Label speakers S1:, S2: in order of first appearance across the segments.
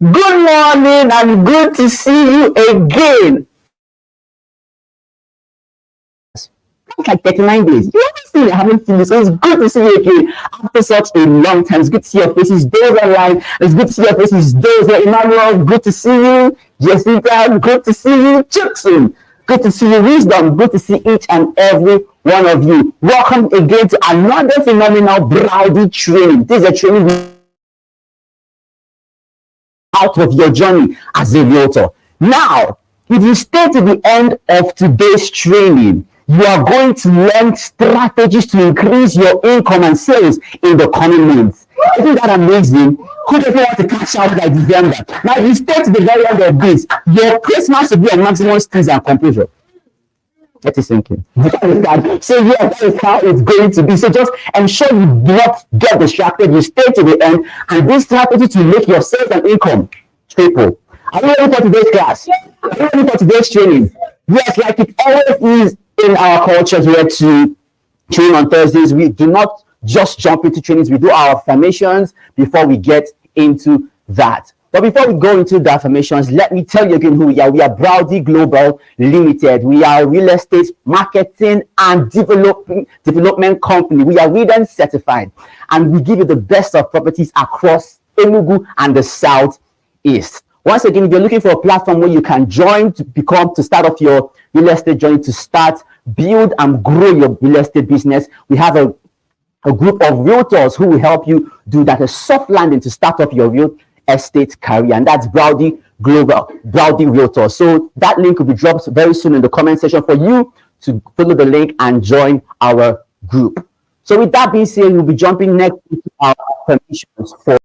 S1: Good morning and good to see you again. It's like 39 days. You haven't seen me, I haven't seen you, so it's good to see you again after such a long time. It's good to see your faces, those online. It's good to see your faces, those here. Emmanuel, good to see you. Jessica, good to see you. Jackson, good to see you. Wisdom, good to see each and every one of you. Welcome again to another phenomenal Browdy training. This is a training out of your journey as a realtor. Now, if you stay to the end of today's training, you are going to learn strategies to increase your income and sales in the coming months. Isn't that amazing? Who doesn't want to cash out by December? Now, if you stay to the very end of this, your Christmas will be on maximum stress and composure. Let it sink in. So yes, that is how it's going to be. So just ensure you do not get distracted. You stay to the end, and this strategy to make your sales and income triple. Are you ready for today's class? Are you ready for today's training? Yes, like it always is in our culture here to train on Thursdays. We do not just jump into trainings. We do our formations before we get into that. But before we go into the affirmations, let me tell you again who we are. We are Browdy Global Limited. We are a real estate marketing and development company. We are WIDEN certified, and we give you the best of properties across Enugu and the Southeast. Once again, if you're looking for a platform where you can join to start off your real estate journey, to start, build, and grow your real estate business, we have a group of realtors who will help you do that, a soft landing to start off your real estate career, and that's Browdy Global, Browdy Realtor. So that link will be dropped very soon in the comment section for you to follow the link and join our group. So with that being said, we'll be jumping next into our affirmations for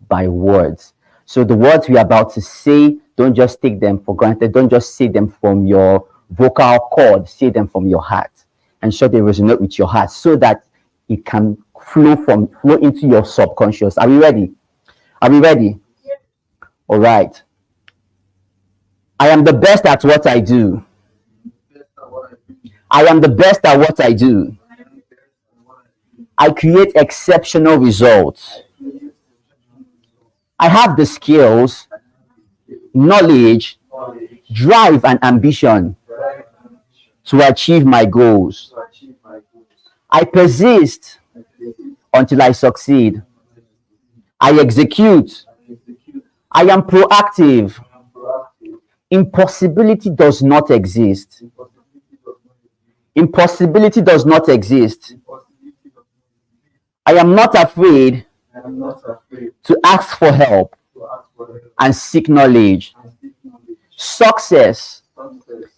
S1: by words. So the words we are about to say, don't just take them for granted. Don't just say them from your vocal cord. Say them from your heart. Ensure they resonate with your heart so that it can flow into your subconscious. Are we ready? Are we ready? All right. I am the best at what I do. I am the best at what I do. I create exceptional results. I have the skills, knowledge, drive, and ambition to achieve my goals. I persist until I succeed. I execute. I am proactive. Impossibility does not exist. Impossibility does not exist. I am not afraid to ask for help and seek knowledge. Success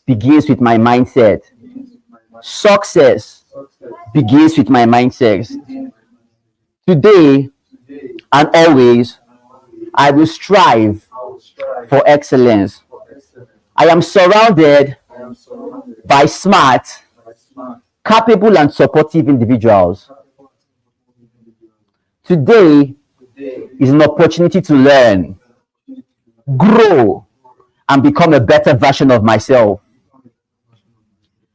S1: begins with my mindset. Success begins with my mindset. Today and always, I will strive for excellence. I am surrounded by smart, capable, and supportive individuals. Today is an opportunity to learn, grow, and become a better version of myself.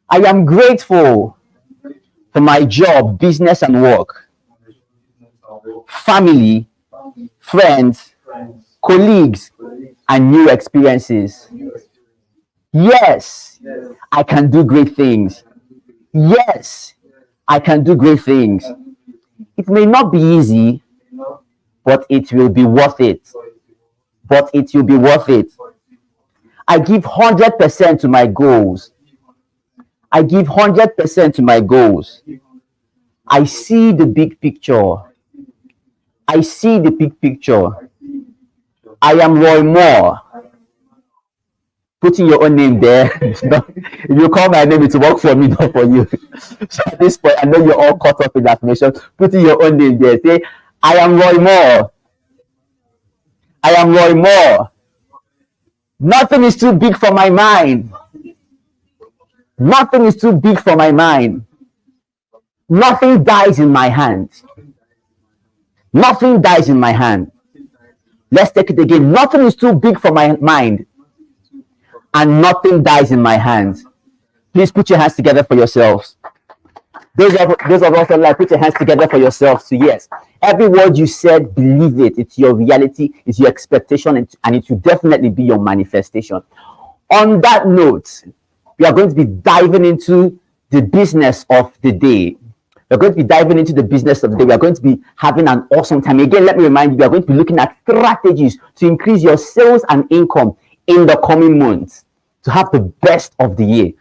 S1: I am grateful for my job, business, and work, family, friends, colleagues, and new experiences. Yes, I can do great things. Yes, I can do great things. It may not be easy, but it will be worth it. But it will be worth it. I give 100% to my goals. I give 100% to my goals. I see the big picture. I see the big picture. I am Roy Moore. Putting your own name there. If you call my name, it will work for me, not for you. So at this point, I know you're all caught up in that information. Putting your own name there. Say, I am Roy Moore. I am Roy Moore. Nothing is too big for my mind. Nothing is too big for my mind. Nothing dies in my hand. Nothing dies in my hand. Let's take it again. Nothing is too big for my mind. And nothing dies in my hands. Please put your hands together for yourselves. Those of us online, put your hands together for yourselves. So yes, every word you said, believe it. It's your reality, it's your expectation, and it will definitely be your manifestation. On that note, we are going to be diving into the business of the day. We're going to be diving into the business of the day. We are going to be having an awesome time. Again, let me remind you, we are going to be looking at strategies to increase your sales and income in the coming months to have the best of the year.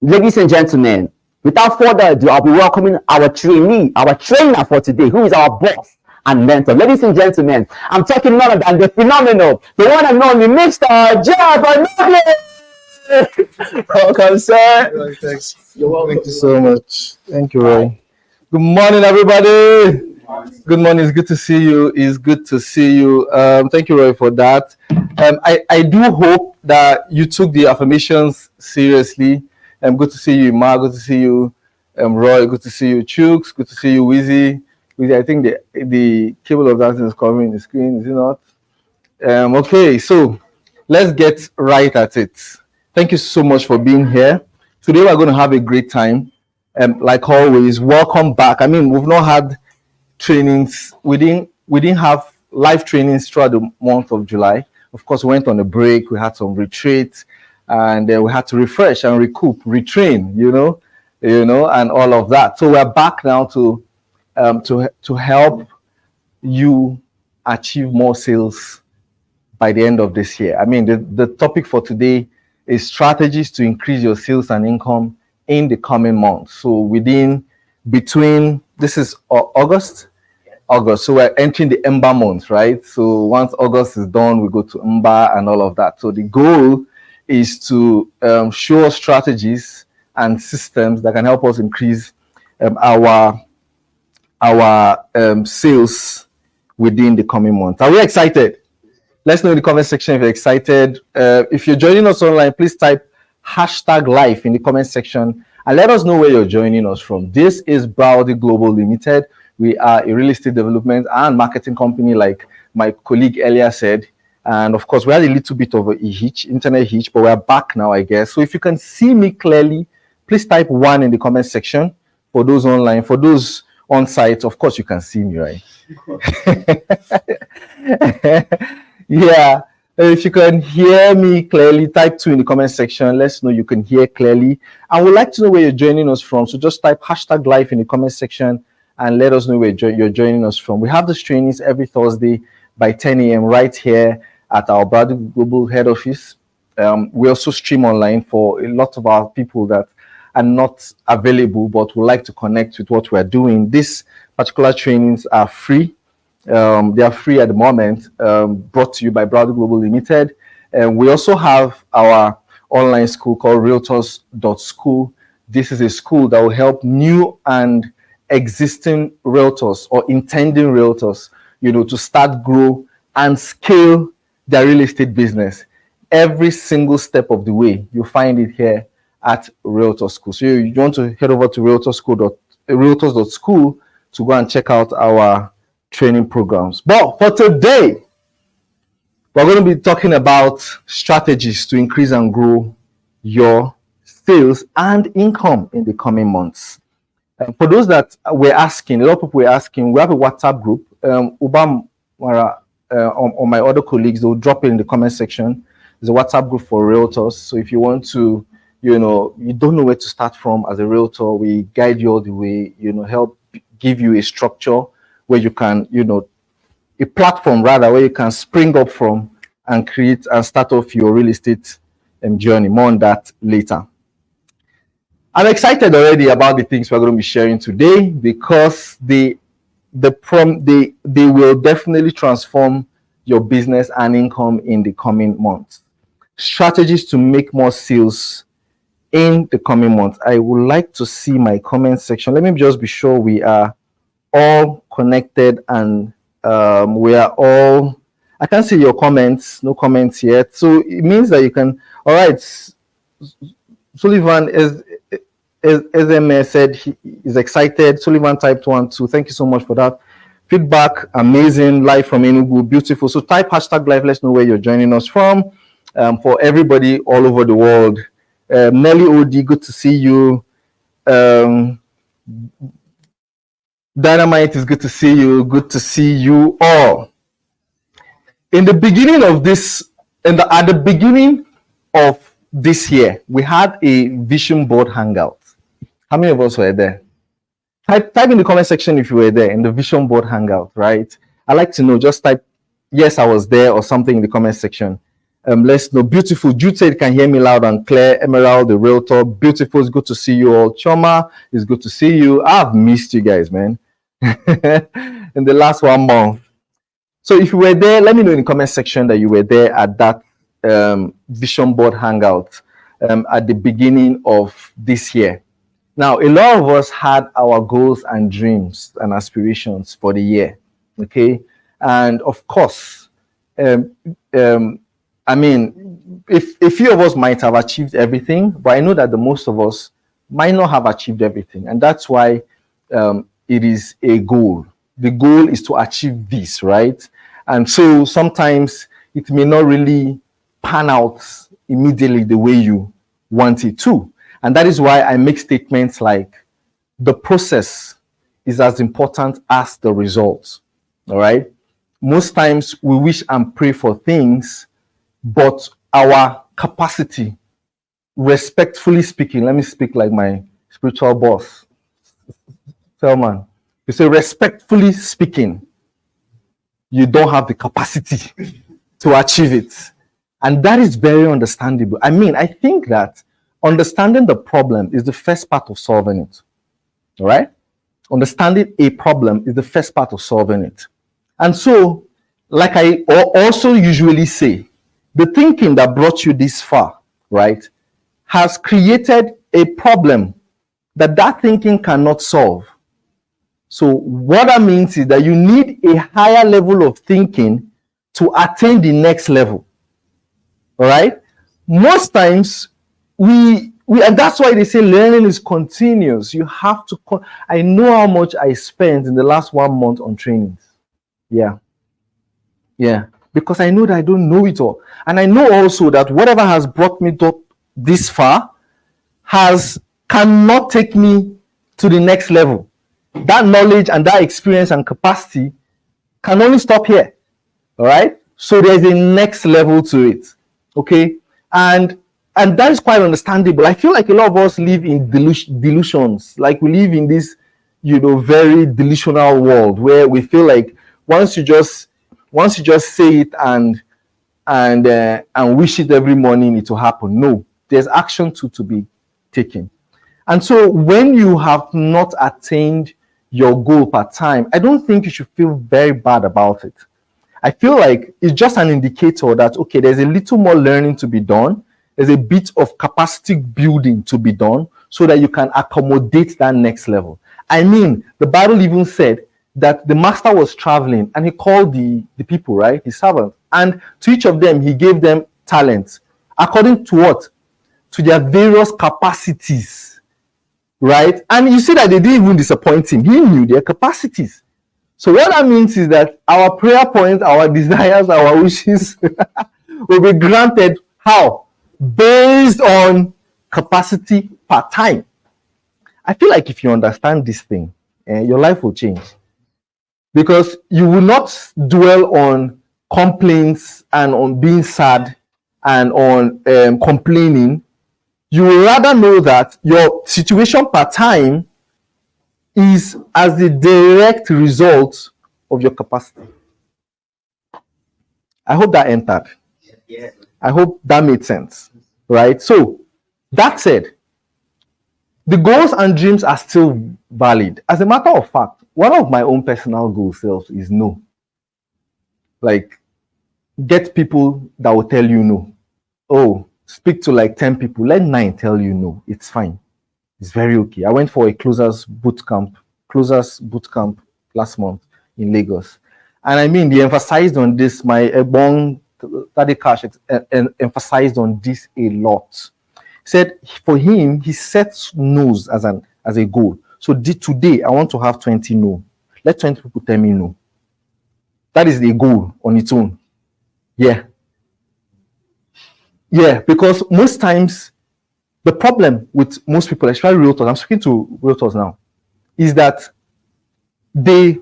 S1: Ladies and gentlemen, without further ado, I'll be welcoming our trainer for today, who is our boss and mentor. Ladies and gentlemen, I'm talking none other than the phenomenal, the one and only Mr. Jeff Onugbu. Welcome, sir.
S2: Thanks. You're welcome. Thank you so much. Thank you, Roy. Good morning, everybody. Good morning. It's good to see you. It's good to see you. Thank you, Roy, for that. I do hope that you took the affirmations seriously. Good to see you, Ma. Good to see you, Roy. Good to see you, Chooks. Good to see you, Wizzy. I think the cable of that is covering the screen, is it not? Okay, so let's get right at it. Thank you so much for being here. Today we're going to have a great time. Like always, welcome back. I mean, we've not had trainings. We didn't have live trainings throughout the month of July. Of course, we went on a break. We had some retreats, and we had to refresh and recoup, retrain, and all of that. So we're back now to help you achieve more sales by the end of this year. I mean, the topic for today is strategies to increase your sales and income in the coming months. So this is August. So we're entering the Ember month, right? So once August is done, we go to Ember and all of that. So the goal is to show strategies and systems that can help us increase our sales within the coming months. Are we excited? Let's know in the comment section if you're excited. If you're joining us online, please type #live in the comment section and let us know where you're joining us from. This is Browdy Global Limited. We are a real estate development and marketing company, like my colleague earlier said. And of course, we had a little bit of a internet hitch, but we're back now, I guess. So if you can see me clearly, please type 1 in the comment section. For those online, for those on site, of course, you can see me, right? Yeah. If you can hear me clearly, type 2 in the comment section. Let's know you can hear clearly. I would like to know where you're joining us from. So just type #live in the comment section and let us know where you're joining us from. We have these trainings every Thursday by 10 a.m. right here at our Browdy Global head office. We also stream online for a lot of our people that are not available but would like to connect with what we're doing. These particular trainings are free. They are free at the moment, brought to you by Browdy Global Limited. We also have our online school called Realtors.school. This is a school that will help new and existing realtors or intending realtors, to start, grow, and scale their real estate business. Every single step of the way, you'll find it here at Realtors School. So you want to head over to Realtors.school to go and check out our training programs. But for today, we're going to be talking about strategies to increase and grow your sales and income in the coming months. For those that were asking, a lot of people were asking, we have a WhatsApp group. Ubam Mara, on my other colleagues, they'll drop it in the comment section. There's a WhatsApp group for realtors. So if you want to, you don't know where to start from as a realtor, we guide you all the way, help give you a structure where you can, a platform rather, where you can spring up from and create and start off your real estate journey. More on that later. I'm excited already about the things we're going to be sharing today because they will definitely transform your business and income in the coming months. Strategies to make more sales in the coming months. I would like to see my comment section. Let me just be sure we are all connected and we are all. I can't see your comments. No comments yet. So it means that you can. All right. Sullivan is. SMS said he is excited. Sullivan typed 1, 2. Thank you so much for that. Feedback, amazing. Live from Enugu, beautiful. So type hashtag live. Let's know where you're joining us from. For everybody all over the world. Nelly Odi, good to see you. Dynamite is good to see you. Good to see you all. In the beginning of this, at the beginning of this year, we had a vision board hangout. How many of us were there? Type in the comment section if you were there in the vision board hangout, right? I like to know. Just type yes, I was there or something in the comment section. Let's know. Beautiful. Jude said can hear me loud and clear. Emerald, the realtor. Beautiful. It's good to see you all. Choma, it's good to see you. I've missed you guys, man. In the last 1 month. So if you were there, let me know in the comment section that you were there at that vision board hangout at the beginning of this year. Now, a lot of us had our goals and dreams and aspirations for the year, okay? And of course, I mean, if a few of us might have achieved everything, but I know that the most of us might not have achieved everything. And that's why it is a goal. The goal is to achieve this, right? And so sometimes it may not really pan out immediately the way you want it to. And that is why I make statements like the process is as important as the results. All right. Most times we wish and pray for things, but our capacity, respectfully speaking, let me speak like my spiritual boss, Selman. You say, respectfully speaking, you don't have the capacity to achieve it. And that is very understandable. I mean, I think that understanding the problem is the first part of solving it. All right? Understanding a problem is the first part of solving it. And so, like I also usually say, the thinking that brought you this far, right, has created a problem that thinking cannot solve. So what that means is that you need a higher level of thinking to attain the next level. All right? Most times, and that's why they say learning is continuous. You have to. I know how much I spent in the last 1 month on trainings. Yeah. Because I know that I don't know it all, and I know also that whatever has brought me this far cannot take me to the next level. That knowledge and that experience and capacity can only stop here. All right. So there's a next level to it. Okay, and that is quite understandable. I feel like a lot of us live in delusions. Like we live in this, very delusional world where we feel like once you just say it and wish it every morning, it will happen. No, there's action to be taken. And so when you have not attained your goal per time, I don't think you should feel very bad about it. I feel like it's just an indicator that, okay, there's a little more learning to be done. There's a bit of capacity building to be done so that you can accommodate that next level. I mean, the Bible even said that the master was traveling and he called the people, right? His servants. And to each of them, he gave them talents. According to what? To their various capacities, right? And you see that they didn't even disappoint him. He knew their capacities. So what that means is that our prayer points, our desires, our wishes will be granted. How? Based on capacity per time. I feel like if you understand this thing, your life will change, because you will not dwell on complaints and on being sad and on complaining. You will rather know that your situation per time is as the direct result of your capacity. I hope that entered.
S3: Yeah.
S2: I hope that made sense, right? So that said, the goals and dreams are still valid. As a matter of fact, one of my own personal goals is no. Like, get people that will tell you no. Oh, speak to like 10 people, let 9 tell you no. It's fine. It's very okay. I went for a closers boot camp last month in Lagos. And I mean, they emphasized on this. My Ebong Tade Cash emphasized on this a lot. He said for him, he sets no's as a goal. So today, I want to have 20 no. Let 20 people tell me no. That is the goal on its own. Yeah. Yeah, because most times, the problem with most people, especially realtors, I'm speaking to realtors now, is that they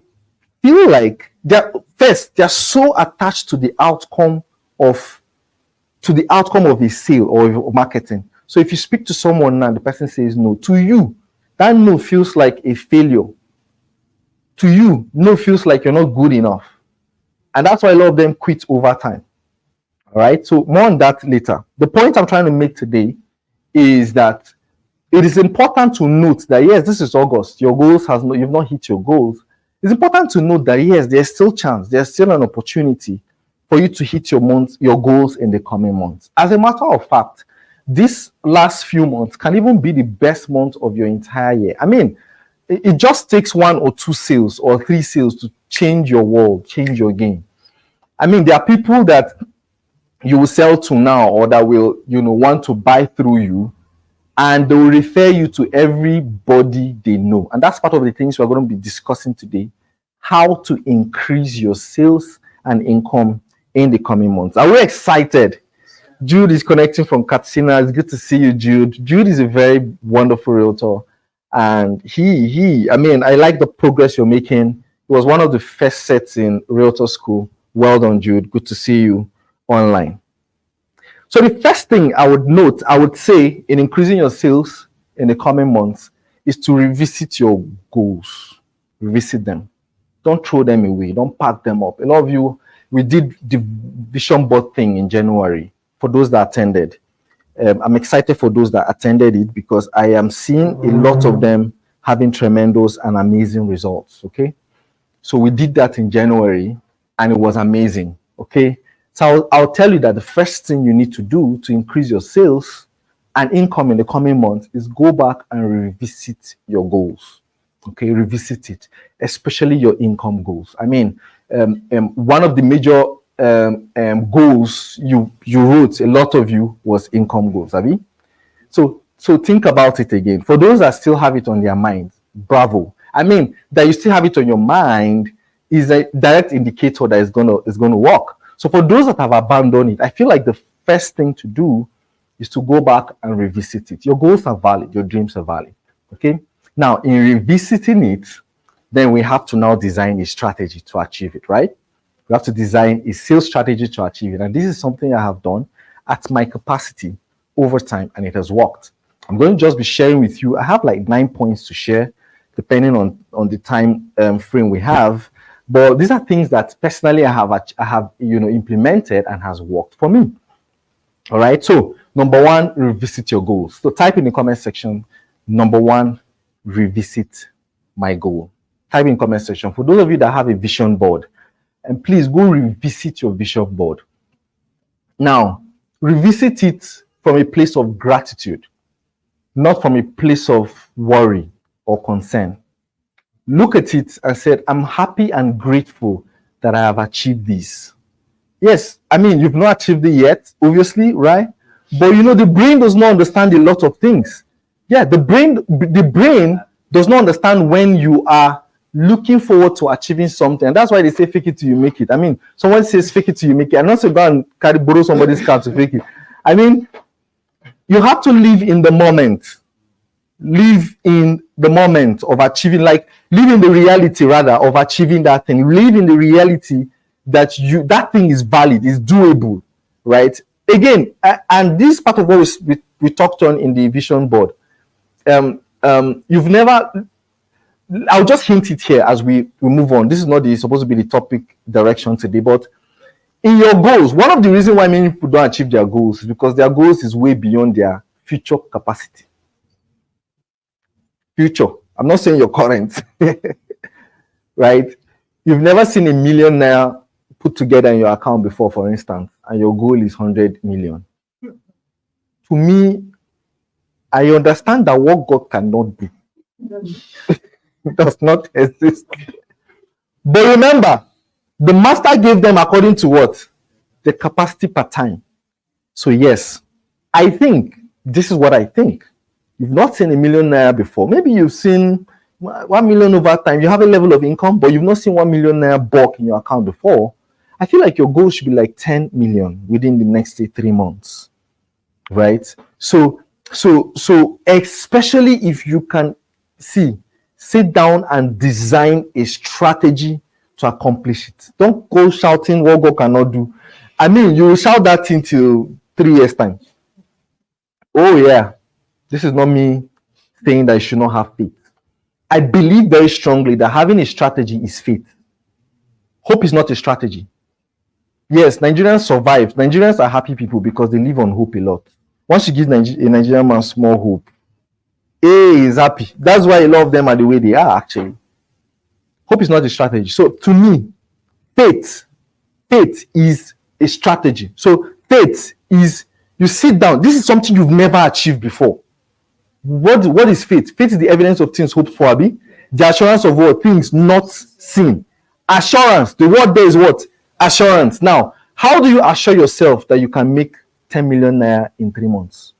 S2: feel like they're so attached to the outcome of a sale or marketing. So if you speak to someone now, the person says no, to you, that no feels like a failure. To you, no feels like you're not good enough. And that's why a lot of them quit over time. All right, so more on that later. The point I'm trying to make today is that it is important to note that yes, this is August. Your goals you've not hit your goals. It's important to note that yes, there's still chance, there's still an opportunity for you to hit your goals in the coming months. As a matter of fact, this last few months can even be the best month of your entire year. I mean, it just takes 1 or 2 sales or 3 sales to change your world, change your game. I mean, there are people that you will sell to now or that will, want to buy through you, and they will refer you to everybody they know. And that's part of the things we're going to be discussing today, how to increase your sales and income in the coming months. Are we excited? Jude is connecting from Katsina. It's good to see you, Jude. Jude is a very wonderful realtor. And I like the progress you're making. It was one of the first sets in realtor school. Well done, Jude. Good to see you online. So the first thing I would say in increasing your sales in the coming months is to revisit your goals. Revisit them. Don't throw them away. Don't pack them up. A lot of you, we did the vision board thing in January for those that attended. I'm excited for those that attended it because I am seeing a lot of them having tremendous and amazing results. Okay. So we did that in January and it was amazing. Okay. So I'll tell you that the first thing you need to do to increase your sales and income in the coming months is go back and revisit your goals. Okay, revisit it, especially your income goals. I mean, one of the major goals you wrote, a lot of you, was income goals, Abi. So think about it again. For those that still have it on their mind, bravo. I mean, that you still have it on your mind is a direct indicator that it's gonna work. So for those that have abandoned it, I feel like the first thing to do is to go back and revisit it. Your goals are valid, your dreams are valid. Okay. Now, in revisiting it, then we have to now design a strategy to achieve it, right? We have to design a sales strategy to achieve it. And this is something I have done at my capacity over time, and it has worked. I'm going to just be sharing with you. I have like 9 points to share, depending on the time frame we have. But these are things that personally I have implemented and has worked for me. All right. So number 1, revisit your goals. So type in the comment section, number 1, revisit my goal. Type in comment section. For those of you that have a vision board, and please go revisit your vision board. Now, revisit it from a place of gratitude, not from a place of worry or concern. Look at it and say, I'm happy and grateful that I have achieved this. Yes, I mean, you've not achieved it yet, obviously, right? But the brain does not understand a lot of things. Yeah, the brain does not understand when you are looking forward to achieving something. And that's why they say fake it till you make it. I mean, someone says fake it till you make it. I'm not saying go and borrow somebody's car to fake it. I mean, you have to live in the moment. Live in the moment of achieving, like live in the reality rather of achieving that thing. Live in the reality that that thing is valid, is doable, right? Again, and this part of what we talked on in the vision board. You've never. I'll just hint it here as we move on. This is not supposed to be the topic direction today, but in your goals, one of the reasons why many people don't achieve their goals is because their goals is way beyond their future capacity. Future. I'm not saying your current, right? You've never seen $1 million naira put together in your account before, for instance, and your goal is 100 million. To me, I understand that what God cannot do does not exist. But remember, the master gave them according to what? The capacity per time. So yes, I think, this is what I think. You've not seen $1 million naira before. Maybe you've seen 1 million over time. You have a level of income, but you've not seen 1 million naira bulk in your account before. I feel like your goal should be like 10 million within the next 3 months, right? So especially if you can sit down and design a strategy to accomplish it. Don't go shouting what God cannot do. I mean, you will shout that thing till 3 years time. Oh yeah, this is not me saying that you should not have faith. I believe very strongly that having a strategy is faith. Hope is not a strategy. Yes, Nigerians survive. Nigerians are happy people because they live on hope a lot. Once you give a Nigerian man small hope, he is happy. That's why a lot of them are the way they are, actually. Hope is not a strategy. So to me, faith is a strategy. So faith is, you sit down. This is something you've never achieved before. What is faith? Faith is the evidence of things hoped for, Abi. The assurance of what? Things not seen. Assurance. The word there is what? Assurance. Now, how do you assure yourself that you can make 10 million naira in 3 months?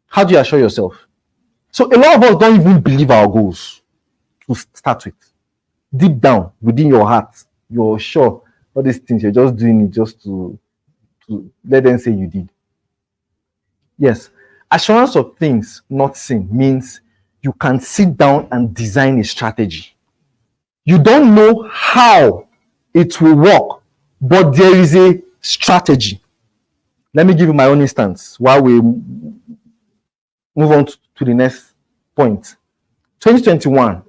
S2: How do you assure yourself? So a lot of us don't even believe our goals to start with. Deep down, within your heart, you're sure all these things, you're just doing it just to let them say you did. Yes. Assurance of things not seen means you can sit down and design a strategy. You don't know how it will work, but there is a strategy. Let me give you my own instance while we move on to the next point. 2021,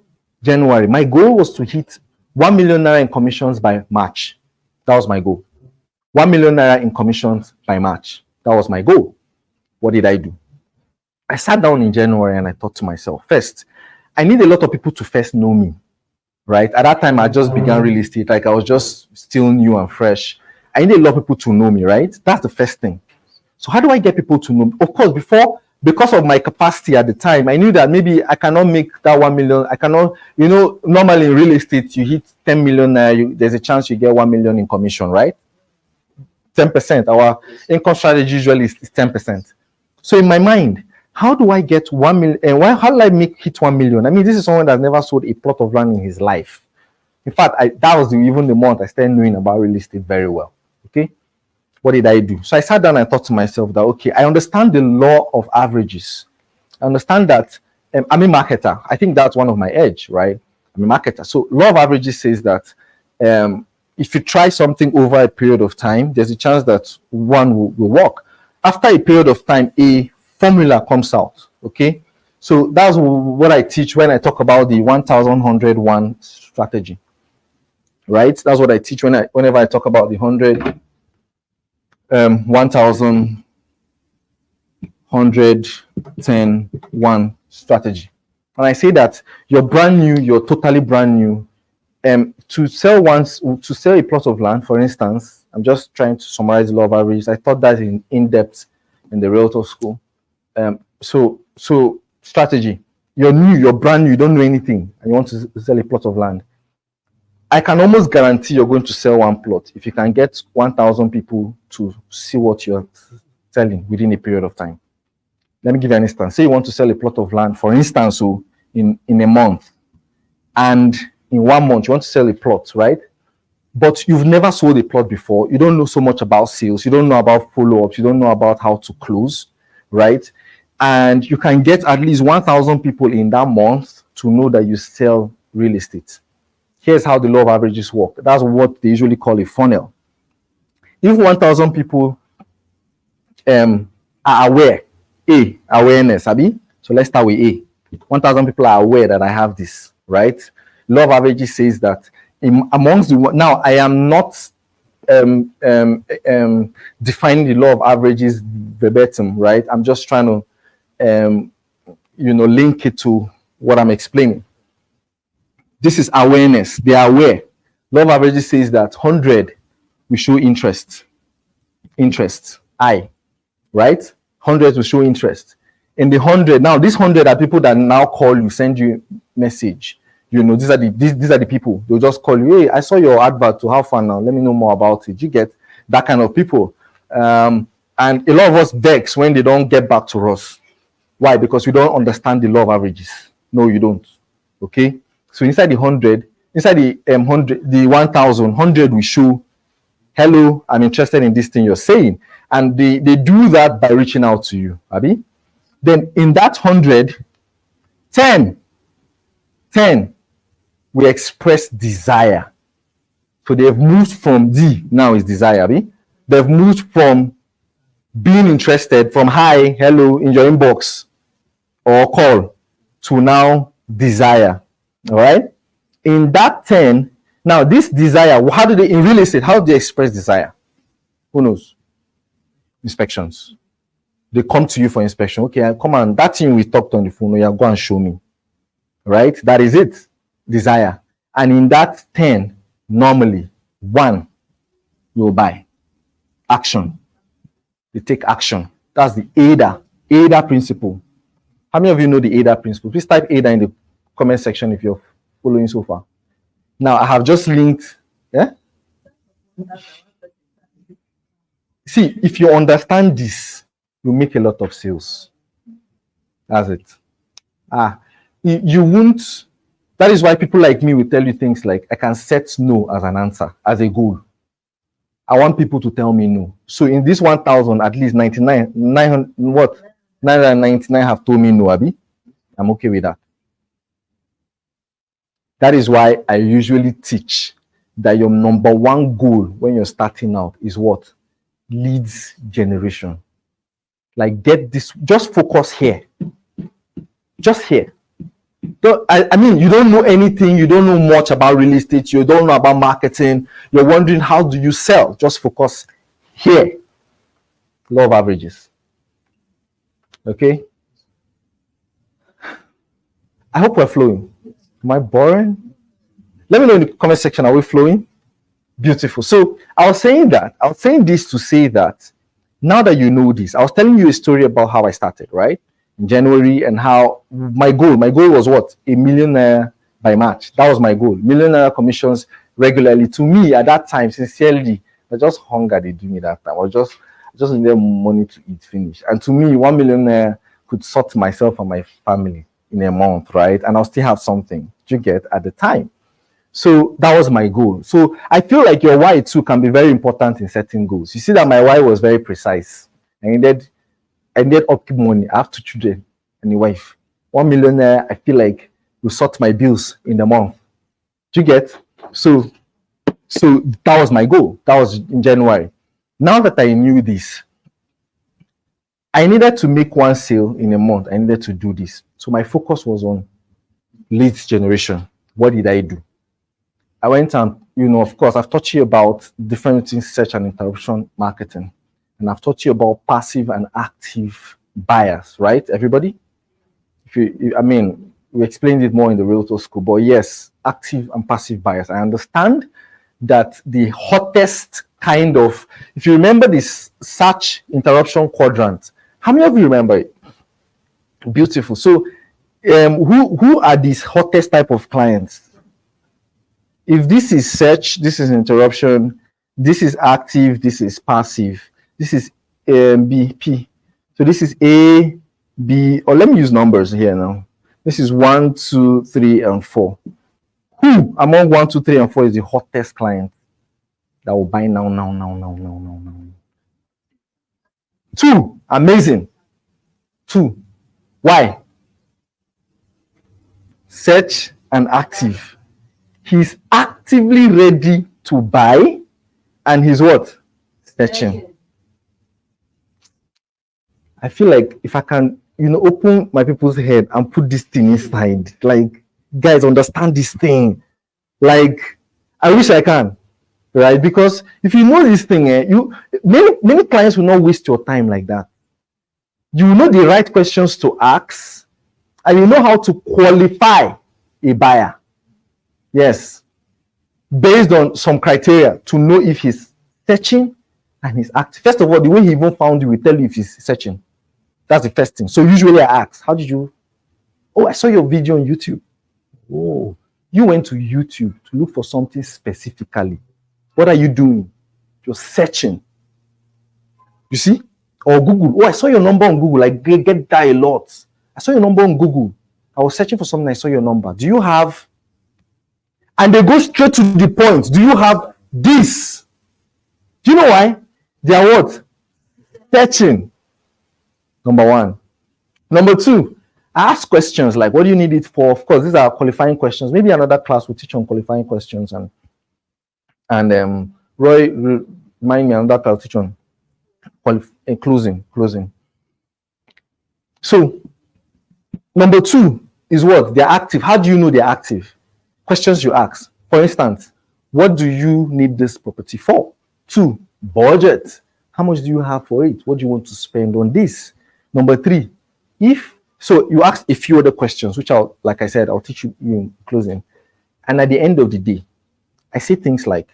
S2: January, my goal was to hit 1 million naira in commissions by March. That was my goal. 1 million naira in commissions by March. That was my goal. What did I do? I sat down in January and I thought to myself, first, I need a lot of people to first know me, right? At that time, I just began real estate. Like I was just still new and fresh. I need a lot of people to know me, right? That's the first thing. So how do I get people to know me? Of course, because of my capacity at the time, I knew that maybe I cannot make that 1 million. I cannot, normally in real estate, you hit 10 million, there's a chance you get 1 million in commission, right? 10%. Our income strategy usually is 10%. So in my mind, how do I get 1 million? And how do I hit 1 million? I mean, this is someone that's never sold a plot of land in his life. In fact, that was even the month I started knowing about real estate very well. Okay. What did I do? So I sat down and thought to myself that, okay, I understand the law of averages. I understand that I'm a marketer. I think that's one of my edge, right? I'm a marketer. So law of averages says that if you try something over a period of time, there's a chance that one will work. After a period of time, a formula comes out, okay? So that's what I teach when I talk about the 1,101 strategy, right? That's what I teach whenever I talk about the 1,110 strategy. And I say that you're brand new, you're totally brand new. To sell a plot of land, for instance, I'm just trying to summarize the law of averages. I taught that in depth in the Realtor School. So strategy. You're new, you're brand new, you don't know anything, and you want to sell a plot of land. I can almost guarantee you're going to sell one plot if you can get 1,000 people to see what you're selling within a period of time. Let me give you an instance. Say you want to sell a plot of land, for instance, in a month, and in 1 month you want to sell a plot, right? But you've never sold a plot before. You don't know so much about sales. You don't know about follow-ups. You don't know about how to close, right? and you can get at least 1,000 people in that month to know that you sell real estate. Here's how the law of averages work. That's what they usually call a funnel. If 1,000 people are aware, awareness, Abi. So let's start with A. 1,000 people are aware that I have this, right? Law of averages says that amongst the, now I am not defining the law of averages verbatim, right? I'm just trying to link it to what I'm explaining. This is awareness. They are aware. Law of averages says that 100 will show interest. I, right? 100 will show interest. In the 100, now these 100 are people that now call you, send you message. These are the people. They'll just call you. Hey, I saw your advert. To how far now? Let me know more about it. You get that kind of people. And a lot of us vex when they don't get back to us. Why? Because we don't understand the law of averages. No, you don't. Okay. So inside the 100, inside the 100, the 1,000, 100 will show, hello, I'm interested in this thing you're saying. And they do that by reaching out to you, Abi. Then in that 100, 10 we express desire. So they've moved from D, now is desire, Abi. They've moved from being interested, from hi, hello, in your inbox or call, to now desire. All right. In that 10, now this desire, how do they, in real estate, how do they express desire? Who knows? Inspections. They come to you for inspection. Okay, come on, that thing we talked on the phone, yeah, go and show me. Right? That is it. Desire. And in that 10, normally, 1 will buy. Action. They take action. That's the AIDA principle. How many of you know the AIDA principle? Please type AIDA in the comment section if you're following so far. Now, I have just linked. Yeah? See, if you understand this, you make a lot of sales. That's it. You won't. That is why people like me will tell you things like, I can set no as an answer, as a goal. I want people to tell me no. So in this 1,000, at least 999 have told me no, Abi. I'm okay with that. That is why I usually teach that your number one goal when you're starting out is what? Leads generation. Like, get this, just focus here. Just here. I mean, you don't know anything, you don't know much about real estate, you don't know about marketing, you're wondering how do you sell? Just focus here. Law of averages. Okay? I hope we're flowing. Am I boring? Let me know in the comment section, are we flowing? Beautiful. So I was saying this to say that now that you know this, I was telling you a story about how I started, right? In January, and how my goal was what? $1 million by March. That was my goal. $1 million commissions regularly. To me, at that time, sincerely, I just hunger they do me that time. I just needed money to eat, finish. And to me, $1 million could sort myself and my family in a month, right? And I'll still have something to get at the time. So that was my goal. So I feel like your why too can be very important in setting goals. You see that my why was very precise. I needed upkeep money. I have 2 children and a wife. $1 million, I feel like will sort my bills in the month. Do you get? So that was my goal. That was in January. Now that I knew this, I needed to make 1 sale in a month. I needed to do this. So my focus was on leads generation. What did I do? I went and, of course, I've taught you about different things, search and interruption marketing. And I've taught you about passive and active buyers, right? Everybody? We explained it more in the Realtor School, but yes, active and passive buyers. I understand that the hottest kind of, if you remember this search interruption quadrant, how many of you remember it? Beautiful. So who are these hottest type of clients? If this is search, this is interruption, this is active, this is passive, this is BP. So this is A, B, or let me use numbers here now. This is 1, 2, 3, and 4. Who among 1, 2, 3, and 4 is the hottest client that will buy now? 2, amazing. 2. Why? Search and active. He's actively ready to buy, and he's what? Searching. I feel like if I can, open my people's head and put this thing inside, like, guys, understand this thing. Like, I wish I can, right? Because if you know this thing, many clients will not waste your time like that. You know the right questions to ask, and you know how to qualify a buyer. Yes, based on some criteria to know if he's searching and he's active. First of all, the way he even found you will tell you if he's searching. That's the first thing. So usually I ask, how did you? Oh, I saw your video on YouTube. Oh, you went to YouTube to look for something specifically. What are you doing? You're searching. You see? Or Google. Oh, I saw your number on Google. I get that a lot. I saw your number on Google. I was searching for something. I saw your number. Do you have? And they go straight to the point. Do you have this? Do you know why? They are what? Searching. Number one. Number two, I ask questions like, what do you need it for? Of course, these are qualifying questions. Maybe another class will teach on qualifying questions. And Roy, remind me another class will teach on closing. So, number two is what? They're active. How do you know they're active? Questions you ask. For instance, what do you need this property for? 2, budget. How much do you have for it? What do you want to spend on this? Number 3, so you ask a few other questions, which like I said, I'll teach you in closing. And at the end of the day, I say things like,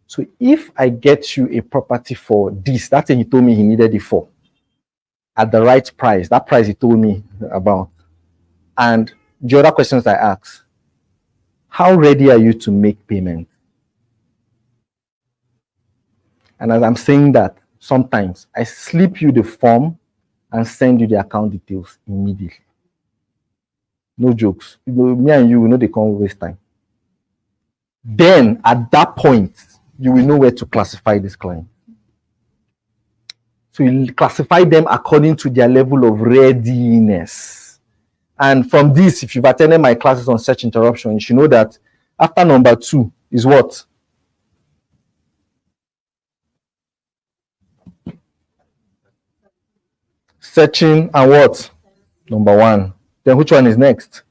S2: so if I get you a property for this, that thing he told me he needed it for, at the right price, that price he told me about. And the other questions I ask, how ready are you to make payment? And as I'm saying that, sometimes I slip you the form and send you the account details immediately. No jokes. Me and you know they can't waste time. Then at that point, you will know where to classify this client. So you classify them according to their level of readiness. And from this, if you've attended my classes on search interruption, you should know that after number 2 is what? Searching and what? Number 1. Then which one is next?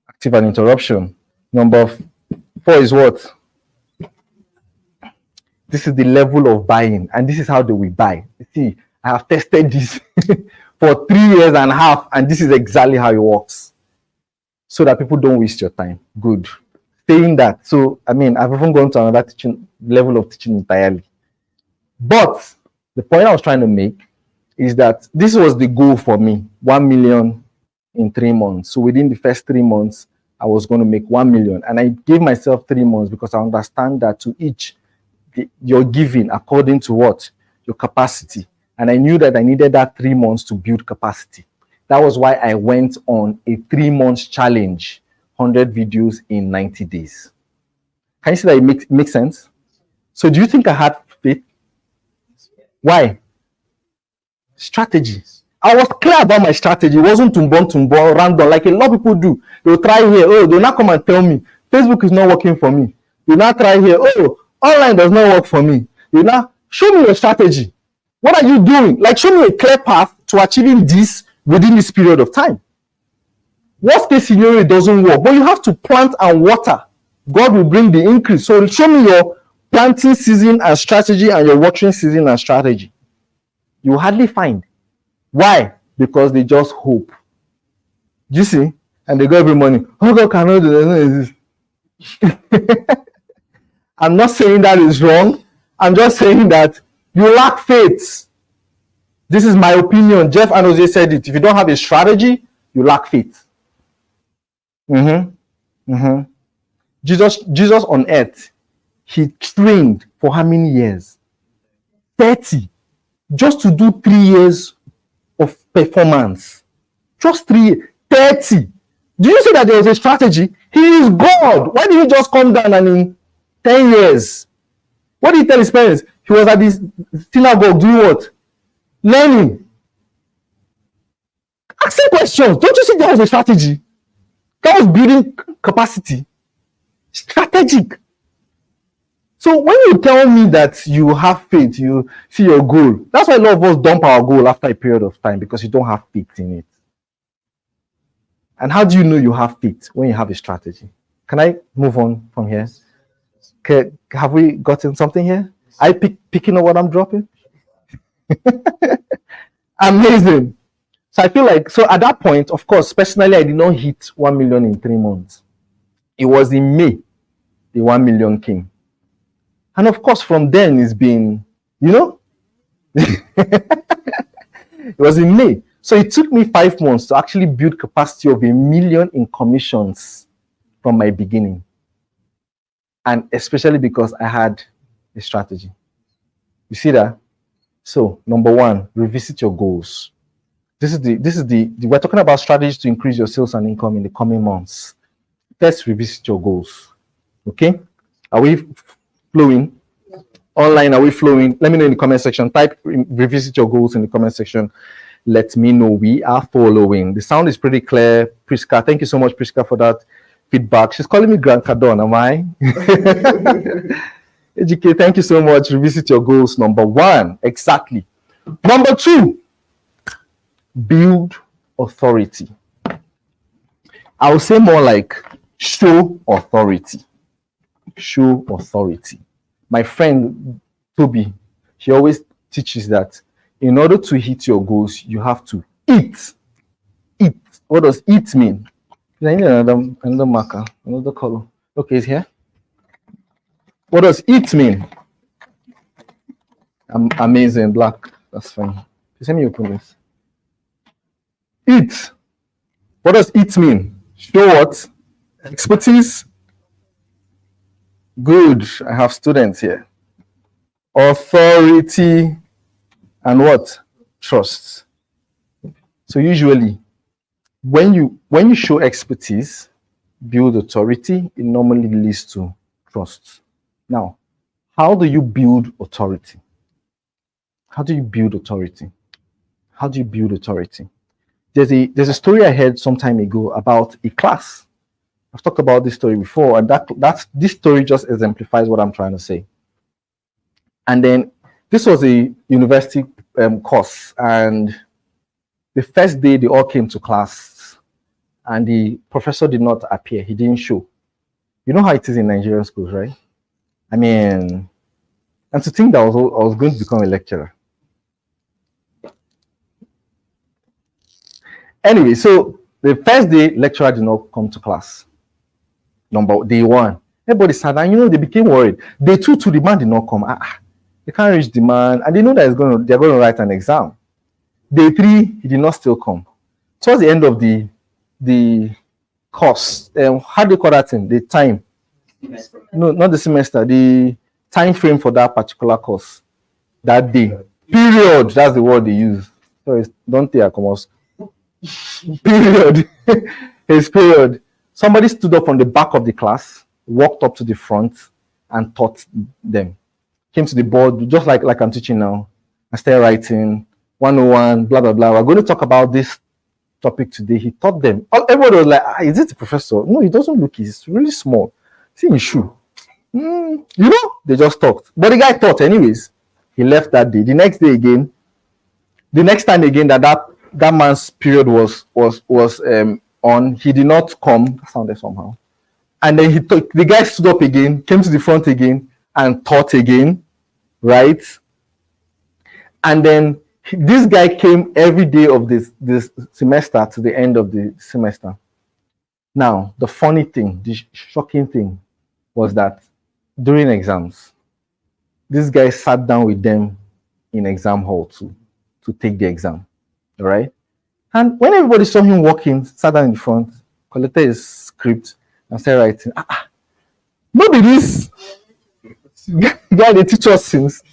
S2: Active and interruption. Number 4 is what? This is the level of buying, and this is how they will buy. You see, I have tested this for 3 years and a half, and this is exactly how it works. So that people don't waste your time. Good. Saying that, so I've even gone to another level of teaching entirely. But the point I was trying to make is that this was the goal for me, 1 million in 3 months. So within the first 3 months, I was going to make 1 million. And I gave myself 3 months because I understand that to each, you're giving according to what? Your capacity. And I knew that I needed that 3 months to build capacity. That was why I went on a 3-month challenge, 100 videos in 90 days. Can you see that it makes sense? So do you think I had faith? Why? Strategy. I was clear about my strategy. It wasn't tumbo, random, like a lot of people do. They'll try here. They'll not come and tell me, Facebook is not working for me. They'll not try here. Online does not work for me. They'll not show me your strategy. What are you doing? Like, show me a clear path to achieving this within this period of time. Worst case scenario, it doesn't work. But you have to plant and water. God will bring the increase. So show me your planting season and strategy and your watering season and strategy. You hardly find. Why? Because they just hope. Do you see? And they go every morning. Oh, God cannot do this. I'm not saying that is wrong. I'm just saying that you lack faith. This is my opinion. Jeff Anozie said it. If you don't have a strategy, you lack faith. Jesus on earth, he trained for how many years? 30. Just to do 3 years of performance. Just 3 years. 30. Do you see that there was a strategy? He is God. Why did he just come down and in 10 years? What did he tell his parents? He was at this synagogue doing what? Learning. Asking questions. Don't you see that was a strategy? That was building capacity. Strategic. So when you tell me that you have faith, you see your goal, that's why a lot of us dump our goal after a period of time, because you don't have faith in it. And how do you know you have faith? When you have a strategy. Can I move on from here? Okay, have we gotten something here? I picking up what I'm dropping? Amazing. So I feel like, so at that point, of course, personally, I did not hit 1 million in 3 months. It was in May, the 1 million came. And of course, from then it's been, it was in May. So it took me 5 months to actually build capacity of 1 million in commissions from my beginning. And especially because I had a strategy. You see that? So number one, revisit your goals. This is the we're talking about strategies to increase your sales and income in the coming months. First, revisit your goals. Okay? Are we flowing? Online, are we flowing? Let me know in the comment section. Type revisit your goals in the comment section. Let me know we are following. The sound is pretty clear. Priska, thank you so much, Priska, for that feedback. She's calling me Grant Cardone, am I? AGK, thank you so much. Revisit your goals. Number one, exactly. Number two, build authority. I would say more like show authority. Show authority. My friend Toby, he always teaches that in order to hit your goals, you have to eat. Eat. What does eat mean? I need another marker, another color. Okay, it's here. What does eat mean? Amazing, black. That's fine. Just let me open this. Eat. What does eat mean? Show what? Expertise. Good. I have students here. Authority and what? Trust. So usually, when you show expertise, build authority, it normally leads to trust. Now, how do you build authority? How do you build authority? How do you build authority? There's a story I heard some time ago about a class. I've talked about this story before, and this story just exemplifies what I'm trying to say. And then this was a university course, and the first day they all came to class, and the professor did not appear. He didn't show. You know how it is in Nigerian schools, right? I mean, and to think that I was going to become a lecturer. Anyway, so the first day, lecturer did not come to class. Day one, everybody sat down. They became worried. Day two, the man did not come. They can't reach the man, and they know that they're going to write an exam. Day three, he did not still come. Towards the end of the course, how do you call that thing? The time. No, not the semester. The time frame for that particular course. That day. Period. That's the word they use. So don't take a commerce. Period. His period. Somebody stood up from the back of the class, walked up to the front, and taught them. Came to the board, just like I'm teaching now. I started writing 101, blah, blah, blah. We're going to talk about this topic today. He taught them. Everybody was like, is it the professor? No, he doesn't look. He's really small. See his shoe. They just talked. But the guy taught anyways. He left that day. The next day again, the next time again that man's period was on, he did not come. That sounded somehow. And then the guy stood up again, came to the front again, and taught again, right? And then this guy came every day of this semester to the end of the semester. Now, the funny thing, the shocking thing was that during exams, this guy sat down with them in exam hall to take the exam, all right? And when everybody saw him walking, sat down in front, collected his script, and started writing. Maybe this guy they teach us since,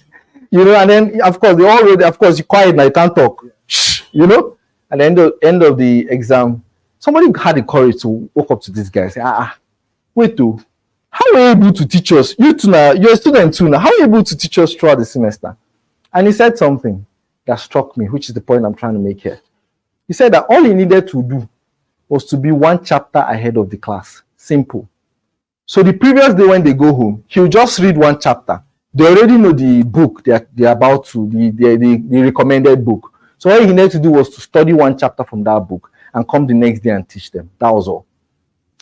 S2: and then of course they all read. Of course, you're quiet now, you can't talk. Shh, At the end of the exam, somebody had the courage to walk up to this guy and say, wait, how are you able to teach us? You too now, you're a student too now. How are you able to teach us throughout the semester? And he said something that struck me, which is the point I'm trying to make here. He said that all he needed to do was to be one chapter ahead of the class. Simple. So the previous day when they go home, he'll just read one chapter. They already know the book they're about to, the recommended book. So all he needed to do was to study one chapter from that book and come the next day and teach them. That was all.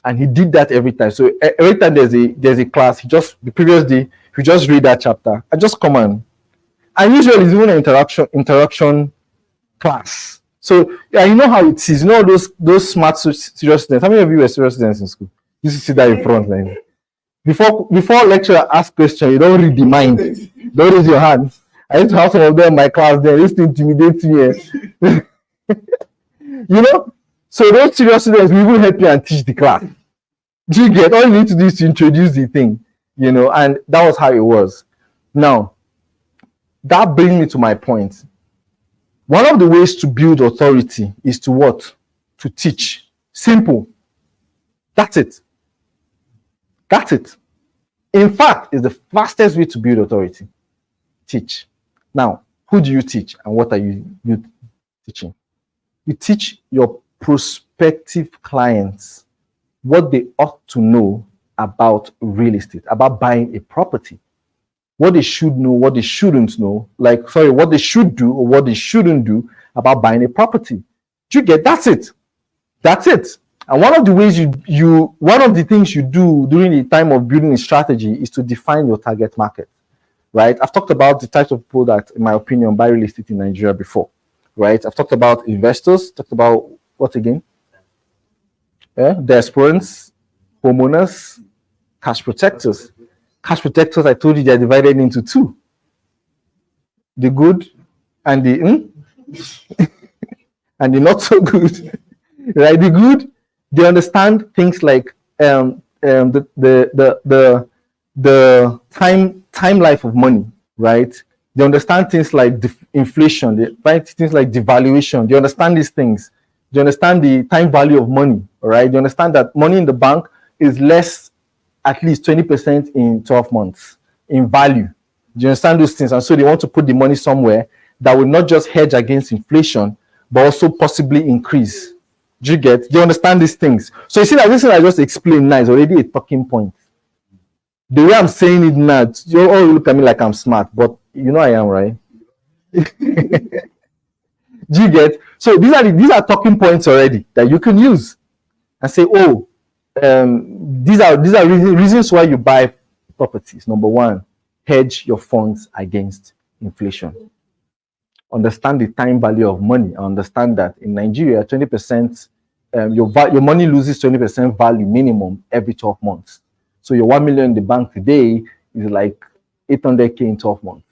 S2: And he did that every time. So every time there's a class, the previous day, he just read that chapter and just come on. And usually it's even an interaction class. So yeah, you know how it is. You know those smart serious students. How many of you were serious students in school? You used to sit there in front line. Before lecturer ask question, you don't read the mind. Don't raise your hand. I used to have some of them in my class. They used to intimidate me. You know, so those serious students will even help you and teach the class. Do you get? All you need to do is to introduce the thing, you know, and that was how it was. Now, that brings me to my point. One of the ways to build authority is to what? To teach. Simple. That's it. That's it. In fact, it's the fastest way to build authority. Teach. Now, who do you teach and what are you teaching? You teach your prospective clients what they ought to know about real estate, about buying a property. What they should know, what they shouldn't know, what they should do or what they shouldn't do about buying a property. Do you get? That's it. That's it. And one of the ways one of the things you do during the time of building a strategy is to define your target market, right? I've talked about the types of people that, in my opinion, buy real estate in Nigeria before, right? I've talked about investors, talked about what again? Diasporans, homeowners, cash protectors. Cash protectors, I told you, they're divided into two. The good and the and the not so good. Right? The good, they understand things like the time life of money, right? They understand things like inflation, they find things like devaluation. They understand these things. They understand the time value of money, all right? They understand that money in the bank is less at least 20% in 12 months in value. Do you understand those things? And so they want to put the money somewhere that will not just hedge against inflation, but also possibly increase. Do you get? They understand these things. So you see that this thing I just explained now is already a talking point. The way I'm saying it now, you all look at me like I'm smart, but you know I am, right? Do you get? So these are talking points already that you can use and say, oh, these are reasons why you buy properties. Number one, hedge your funds against inflation. Understand the time value of money. Understand that in Nigeria, 20%, your money loses 20% value minimum every 12 months. So your 1 million in the bank today is like 800K in 12 months.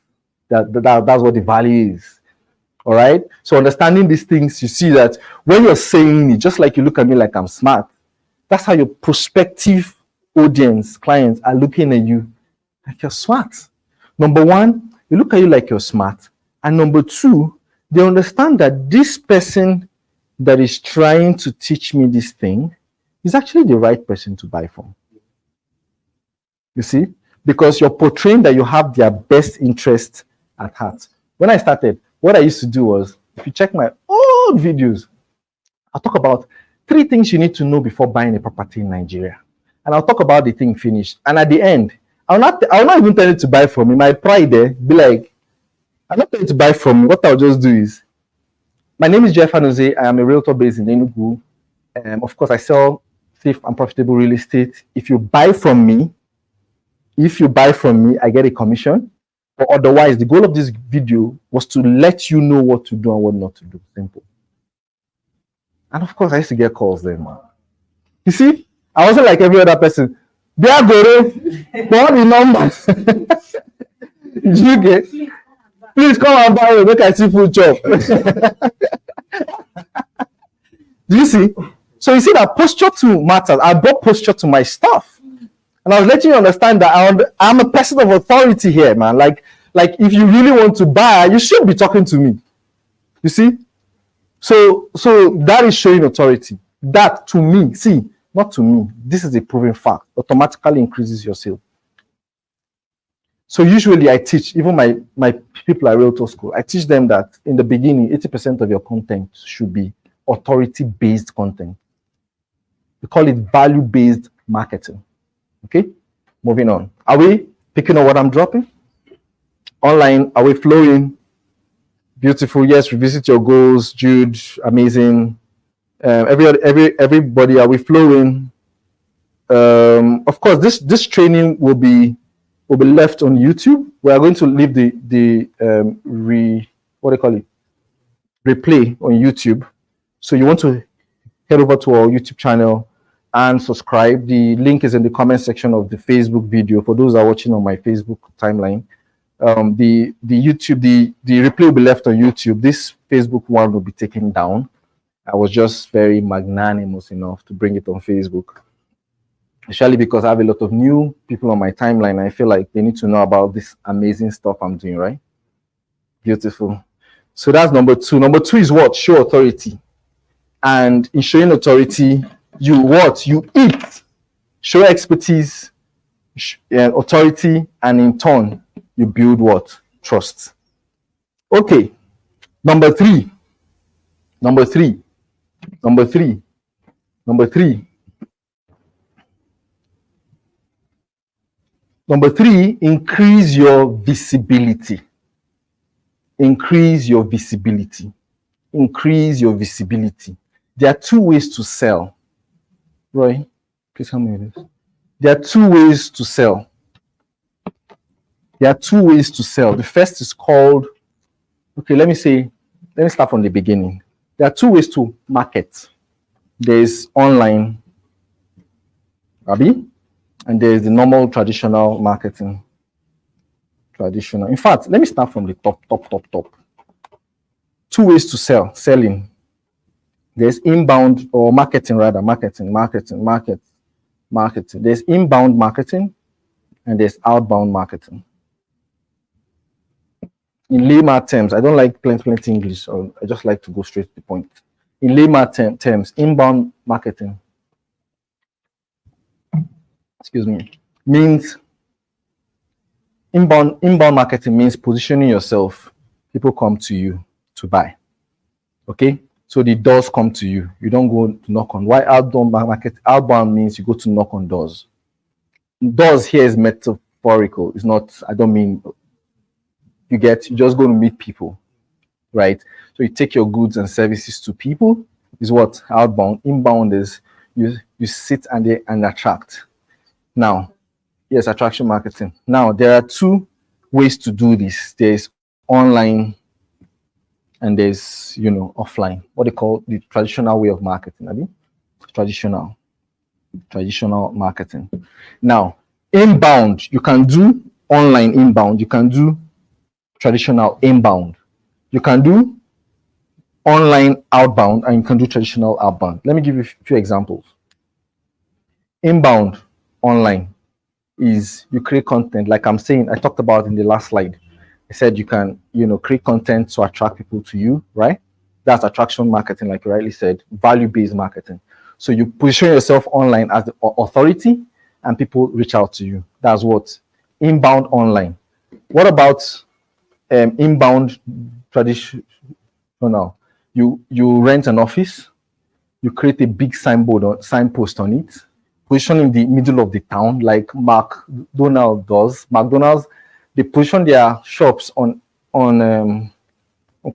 S2: That's what the value is. All right. So understanding these things, you see that when you're saying it, just like you look at me like I'm smart, that's how your prospective audience, clients are looking at you like you're smart. Number one, they look at you like you're smart. And number two, they understand that this person that is trying to teach me this thing is actually the right person to buy from. You see? Because you're portraying that you have their best interest at heart. When I started, what I used to do was, if you check my old videos, I'll talk about 3 things you need to know before buying a property in Nigeria. And I'll talk about the thing finished. And at the end, I'll not even tell you to buy from me. My pride there, be like, I'm not going to buy from you. What I'll just do is, my name is Jeff Anozie. I am a realtor based in Enugu. Of course, I sell safe and profitable real estate. If you buy from me, I get a commission. Or otherwise, the goal of this video was to let you know what to do and what not to do. Simple. And of course, I used to get calls then, man. You see, I wasn't like every other person. There go, what the numbers? Do you get? Please come and buy it. Make I see food chop. Do you see? So you see that posture too matters. I brought posture to my stuff. And I was letting you understand that I'm a person of authority here, man. Like if you really want to buy, you should be talking to me. You see? So that is showing authority. That to me, see, not to me, this is a proven fact, automatically increases your sale. So usually I teach, even my people at Realtor School, I teach them that in the beginning, 80% of your content should be authority-based content. We call it value-based marketing. Okay, moving on. Are we picking up what I'm dropping? Online, are we flowing? Beautiful. Yes, revisit your goals, Jude. Amazing. Everybody, are we flowing? Of course, this training will be left on YouTube. We are going to leave the replay on YouTube. So you want to head over to our YouTube channel and subscribe. The link is in the comment section of the Facebook video for those that are watching on my Facebook timeline. The replay will be left on YouTube. This Facebook one will be taken down. I was just very magnanimous enough to bring it on Facebook, especially because I have a lot of new people on my timeline. I feel like they need to know about this amazing stuff I'm doing, right? Beautiful. So that's number two. Number two is what? Show authority. And in showing authority, you eat. Show expertise, authority, and in turn, you build what? Trust. Okay. Number three, increase your visibility. Increase your visibility. There are two ways to sell. Roy, please help me with this. There are two ways to sell. The first is called, okay, let me start from the beginning. There are two ways to market. There's online, and there's the normal traditional marketing. In fact, let me start from the top. Two ways to selling. There's inbound or marketing. There's inbound marketing and there's outbound marketing. In layman terms, I don't like plenty English, so I just like to go straight to the point. In layman terms, inbound marketing, means inbound marketing means positioning yourself. People come to you to buy. Okay, so the doors come to you. You don't go to knock on. Why outbound means you go to knock on doors. Doors here is metaphorical. It's not. I don't mean. You just go to meet people, right? So you take your goods and services to people. Is what outbound. Inbound is you sit and attract. Now, yes, attraction marketing. Now there are two ways to do this. There's online and there's offline. What they call the traditional way of marketing. Traditional marketing. Now, inbound, you can do online inbound. You can do traditional inbound. You can do online outbound and you can do traditional outbound. Let me give you a few examples. Inbound online is you create content, like I talked about in the last slide. I said you can create content to attract people to you, right? That's attraction marketing, like you rightly said, value-based marketing. So you position yourself online as the authority and people reach out to you. That's what inbound online. What about inbound traditional? You rent an office, you create a big signpost on it, position in the middle of the town, like McDonald's does. McDonald's, they position their shops on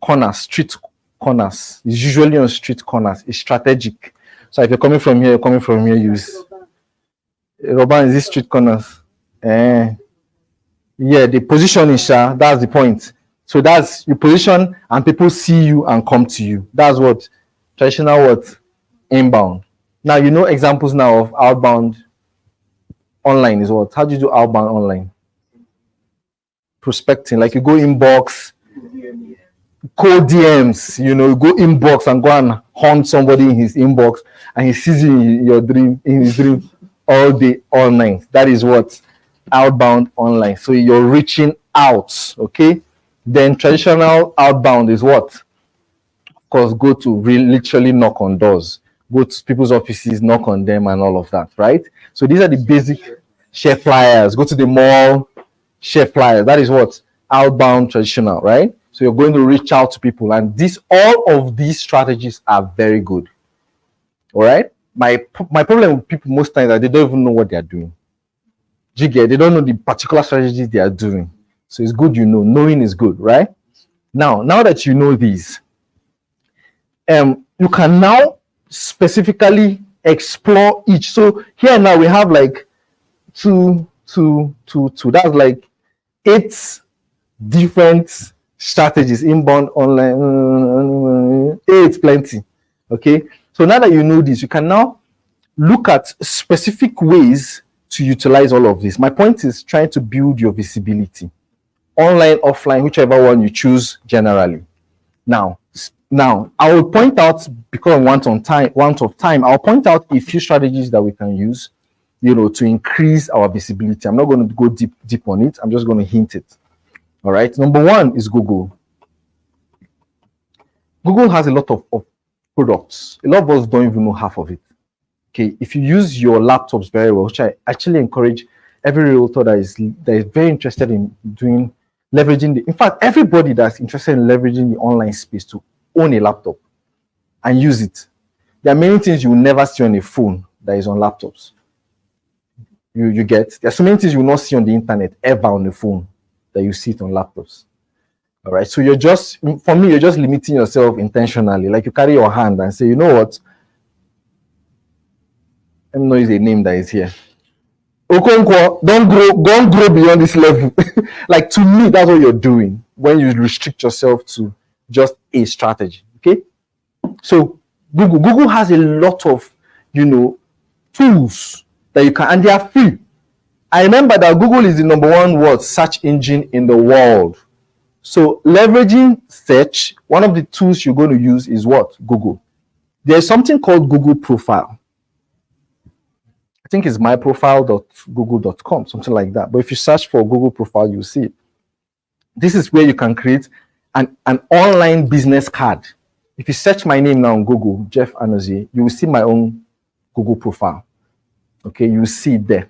S2: corners, street corners. It's usually on street corners. It's strategic. So if you're coming from here, use Robin, is this street corners? Yeah, the position is that's the point. So that's you position and people see you and come to you. That's what traditional inbound. Now examples now of outbound online is what? How do you do outbound online? Prospecting, like you go inbox, cold DMs, you go inbox and go and hunt somebody in his inbox and he sees you in his dream all day, all night. That is what outbound online. So you're reaching out, okay? Then traditional outbound is what? Of course, go to literally knock on doors, go to people's offices, knock on them and all of that, right? So these are the basic share flyers. Go to the mall, share flyers. That is what outbound traditional, right? So you're going to reach out to people, and all of these strategies are very good. All right. My problem with people most times that they don't even know what they are doing. They don't know the particular strategies they are doing. So it's good, knowing is good, right? Now that you know these, you can now specifically explore each. So here now we have like two. That's like 8 different strategies, inbound, online. 8 plenty. Okay. So now that you know this, you can now look at specific ways to utilize all of this. My point is trying to build your visibility, online, offline, whichever one you choose generally. Now I will point out, because of want of time, I'll point out a few strategies that we can use, to increase our visibility. I'm not going to go deep on it. I'm just going to hint it. All right. Number 1 is Google. Google has a lot of products. A lot of us don't even know half of it. Okay, if you use your laptops very well, which I actually encourage every realtor that is very interested in leveraging in fact, everybody that's interested in leveraging the online space to own a laptop and use it. There are many things you will never see on a phone that is on laptops. You get, there are so many things you will not see on the internet ever on the phone that you see it on laptops. All right, so you're just limiting yourself intentionally. Like you carry your hand and say, you know what? Let me know is a name that is here. Okonkwo, don't grow beyond this level. Like, to me, that's what you're doing when you restrict yourself to just a strategy. Okay, so Google has a lot of tools that you can, and they are free. I remember that Google is the number 1 search engine in the world. So leveraging search, one of the tools you're going to use is what? Google. There's something called Google Profile. I think it's myprofile.google.com, something like that. But if you search for Google Profile, you'll see it. This is where you can create an online business card. If you search my name now on Google, Jeff Anozie, you will see my own Google profile. Okay, you will see it there.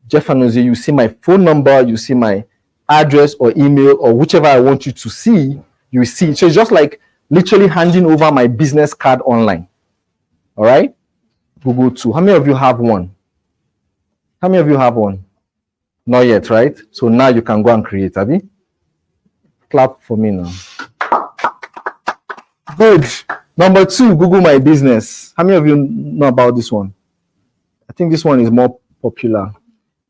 S2: Jeff Anozie, you see my phone number, you see my address or email or whichever I want you to see, you will see. So it's just like literally handing over my business card online. All right? Google too. How many of you have one? How many of you have one? Not yet, right? So now you can go and create, Abby. Clap for me now. Good. Number 2, Google My Business. How many of you know about this one? I think this one is more popular.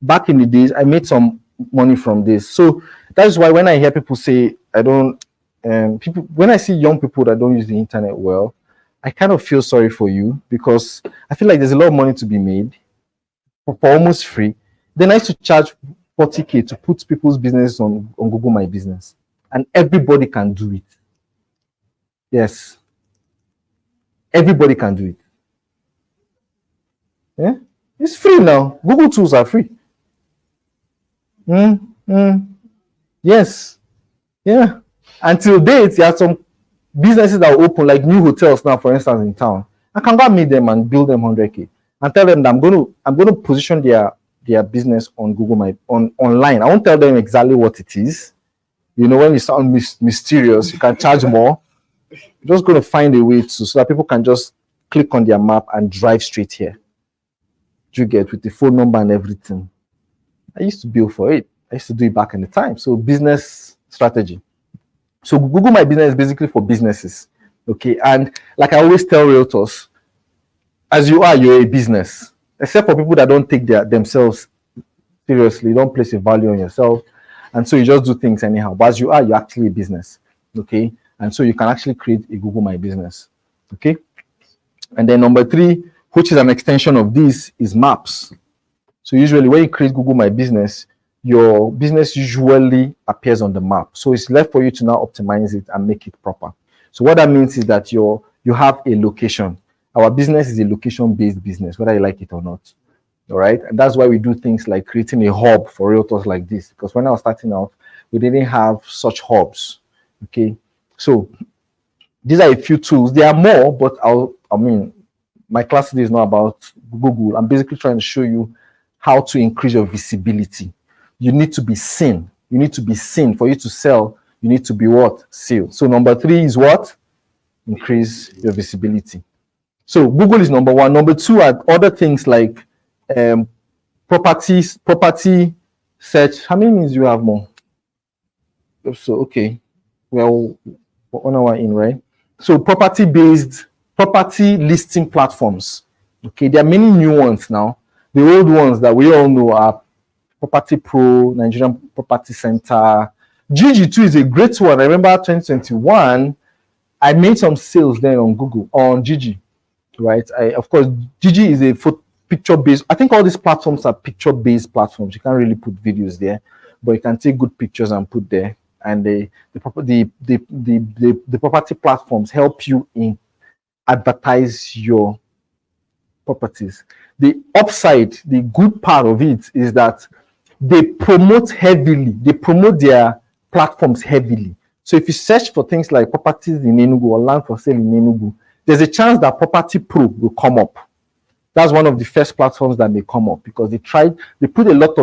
S2: Back in the days, I made some money from this. So that's why when I hear people say, when I see young people that don't use the internet well, I kind of feel sorry for you, because I feel like there's a lot of money to be made for almost free. Then I used to charge 40K to put people's business on Google My Business, and everybody can do it. Yes, everybody can do it. Yeah, it's free now. Google tools are free. Yes, yeah. Until date, there are some businesses that are open, like new hotels now, for instance, in town. I can go and meet them and build them 100K and tell them that I'm going to position their business on Google online. I won't tell them exactly what it is. When you sound mysterious, you can charge more. You're just going to find a way so that people can just click on their map and drive straight here. You get, with the phone number and everything. I used to bill for it. I used to do it back in the time. So business strategy. So Google My Business is basically for businesses. Okay. And like I always tell realtors, as you are, you're a business. Except for people that don't take themselves seriously, don't place a value on yourself. And so you just do things anyhow. But as you are, you're actually a business. Okay. And so you can actually create a Google My Business. Okay. And then number 3, which is an extension of this, is maps. So usually when you create Google My Business, your business usually appears on the map. So it's left for you to now optimize it and make it proper. So what that means is that you have a location. Our business is a location-based business, whether you like it or not. All right. And that's why we do things like creating a hub for realtors like this. Because when I was starting out, we didn't have such hubs. Okay. So these are a few tools. There are more, but my class today is not about Google. I'm basically trying to show you how to increase your visibility. You need to be seen. You need to be seen for you to sell. you need to be what? Sales. So number 3 is what? Increase your visibility. So Google is number 1. Number 2 are other things like property search. How many minutes do you have more? So okay, well, 1 hour in, right? So property listing platforms. Okay, there are many new ones now. The old ones that we all know are Property Pro, Nigerian Property Center. Gigi too is a great one. I remember 2021, I made some sales then on Google, on Gigi, right? Of course, Gigi is a picture-based. I think all these platforms are picture-based platforms. You can't really put videos there, but you can take good pictures and put there. And the property platforms help you in advertise your properties. The upside, the good part of it is that they promote heavily. They promote their platforms heavily. So if you search for things like properties in Enugu or land for sale in Enugu, there's a chance that Property Pro will come up. That's one of the first platforms that may come up because they do a lot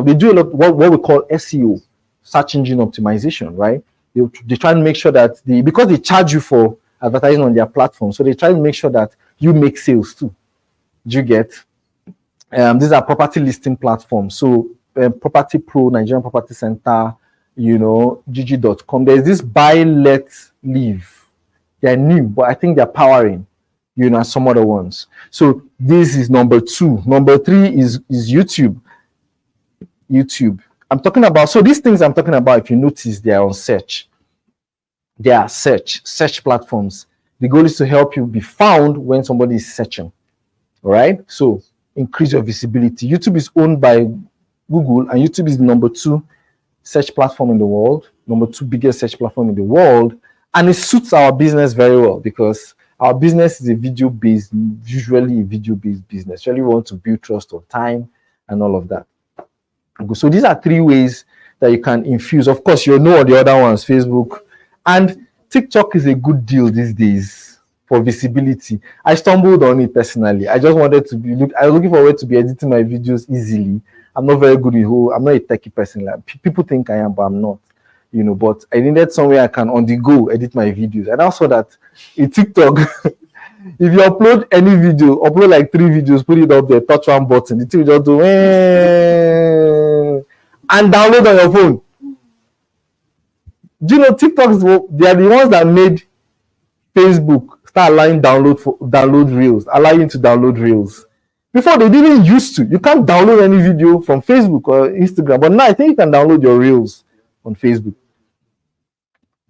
S2: what we call SEO, search engine optimization, right? They try and make sure that because they charge you for advertising on their platform, so they try to make sure that you make sales too. Do you get? These are property listing platforms. So Property Pro, Nigerian Property Center, Gigi.com. There's this buy, let, leave. They're new, but I think they're powering, some other ones. So this is number 2. Number 3 is YouTube. I'm talking about, so these things I'm talking about, if you notice, they are on search. They are search platforms. The goal is to help you be found when somebody is searching. All right. So increase your visibility. YouTube is owned by Google, and YouTube is the number 2 search platform in the world, number 2 biggest search platform in the world. And it suits our business very well because our business is usually a video-based business. Really want to build trust on time and all of that. So these are 3 ways that you can infuse. Of course, the other ones, Facebook and TikTok is a good deal these days for visibility. I stumbled on it personally. I just wanted to I was looking for a way to be editing my videos easily. I'm not very good I'm not a techie person. Like, people think I am, but I'm not. But I needed somewhere I can on the go edit my videos. And I saw that in TikTok, if you upload any video, upload like 3 videos, put it up there, touch one button, the thing will just do and download on your phone. Do you know TikToks? They are the ones that made Facebook start allowing download reels, allowing you to download reels. Before they didn't used to. You can't download any video from Facebook or Instagram, but now I think you can download your reels on Facebook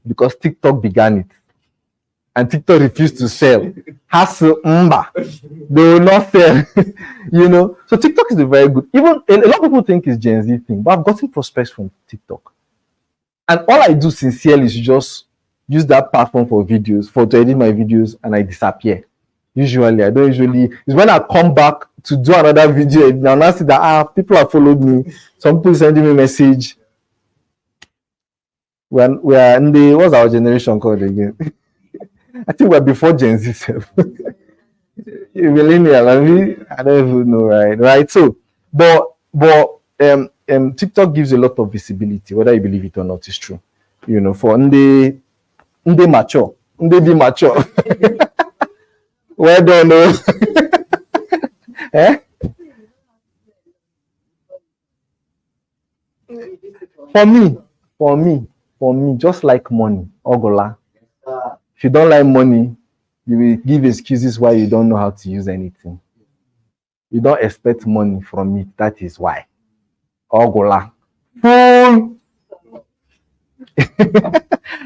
S2: because TikTok began it. And TikTok refused to sell. They will not sell. So TikTok is a very good. Even a lot of people think it's Gen Z thing, but I've gotten prospects from TikTok. And all I do sincerely is just use that platform for videos, to edit my videos, and I disappear. It's when I come back to do another video, and I see that people have followed me. Some people sending me a message. We are in what's our generation called again? I think we're before Gen Z. Millennial, I don't even know, right? So, but TikTok gives a lot of visibility, whether you believe it or not. It's true. For they mature, be mature. Well done, For me, just like money, Ogola. If you don't like money, you will give excuses why you don't know how to use anything. You don't expect money from it. That is why. Ogola. Fool!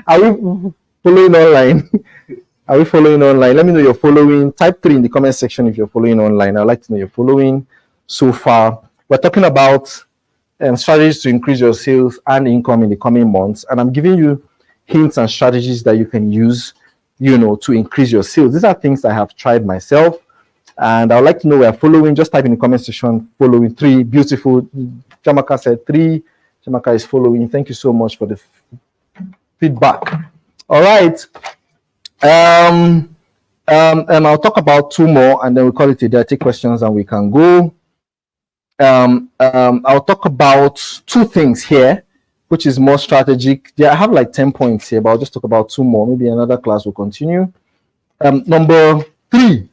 S2: Are we following online? Are we following online? Let me know you're following. Type 3 in the comment section if you're following online. I'd like to know you're following so far. We're talking about strategies to increase your sales and income in the coming months. And I'm giving you hints and strategies that you can use, to increase your sales. These are things I have tried myself. And I would like to know we're following. Just type in the comment section, following. 3, beautiful. Jamaka said 3. Jamaka is following. Thank you so much for the feedback. All right. I'll talk about 2 more and then we'll call it a day. Take questions and we can go. I'll talk about 2 things here. which is more strategic. Yeah, I have like 10 points here, but I'll just talk about 2 more. Maybe another class will continue. Number three,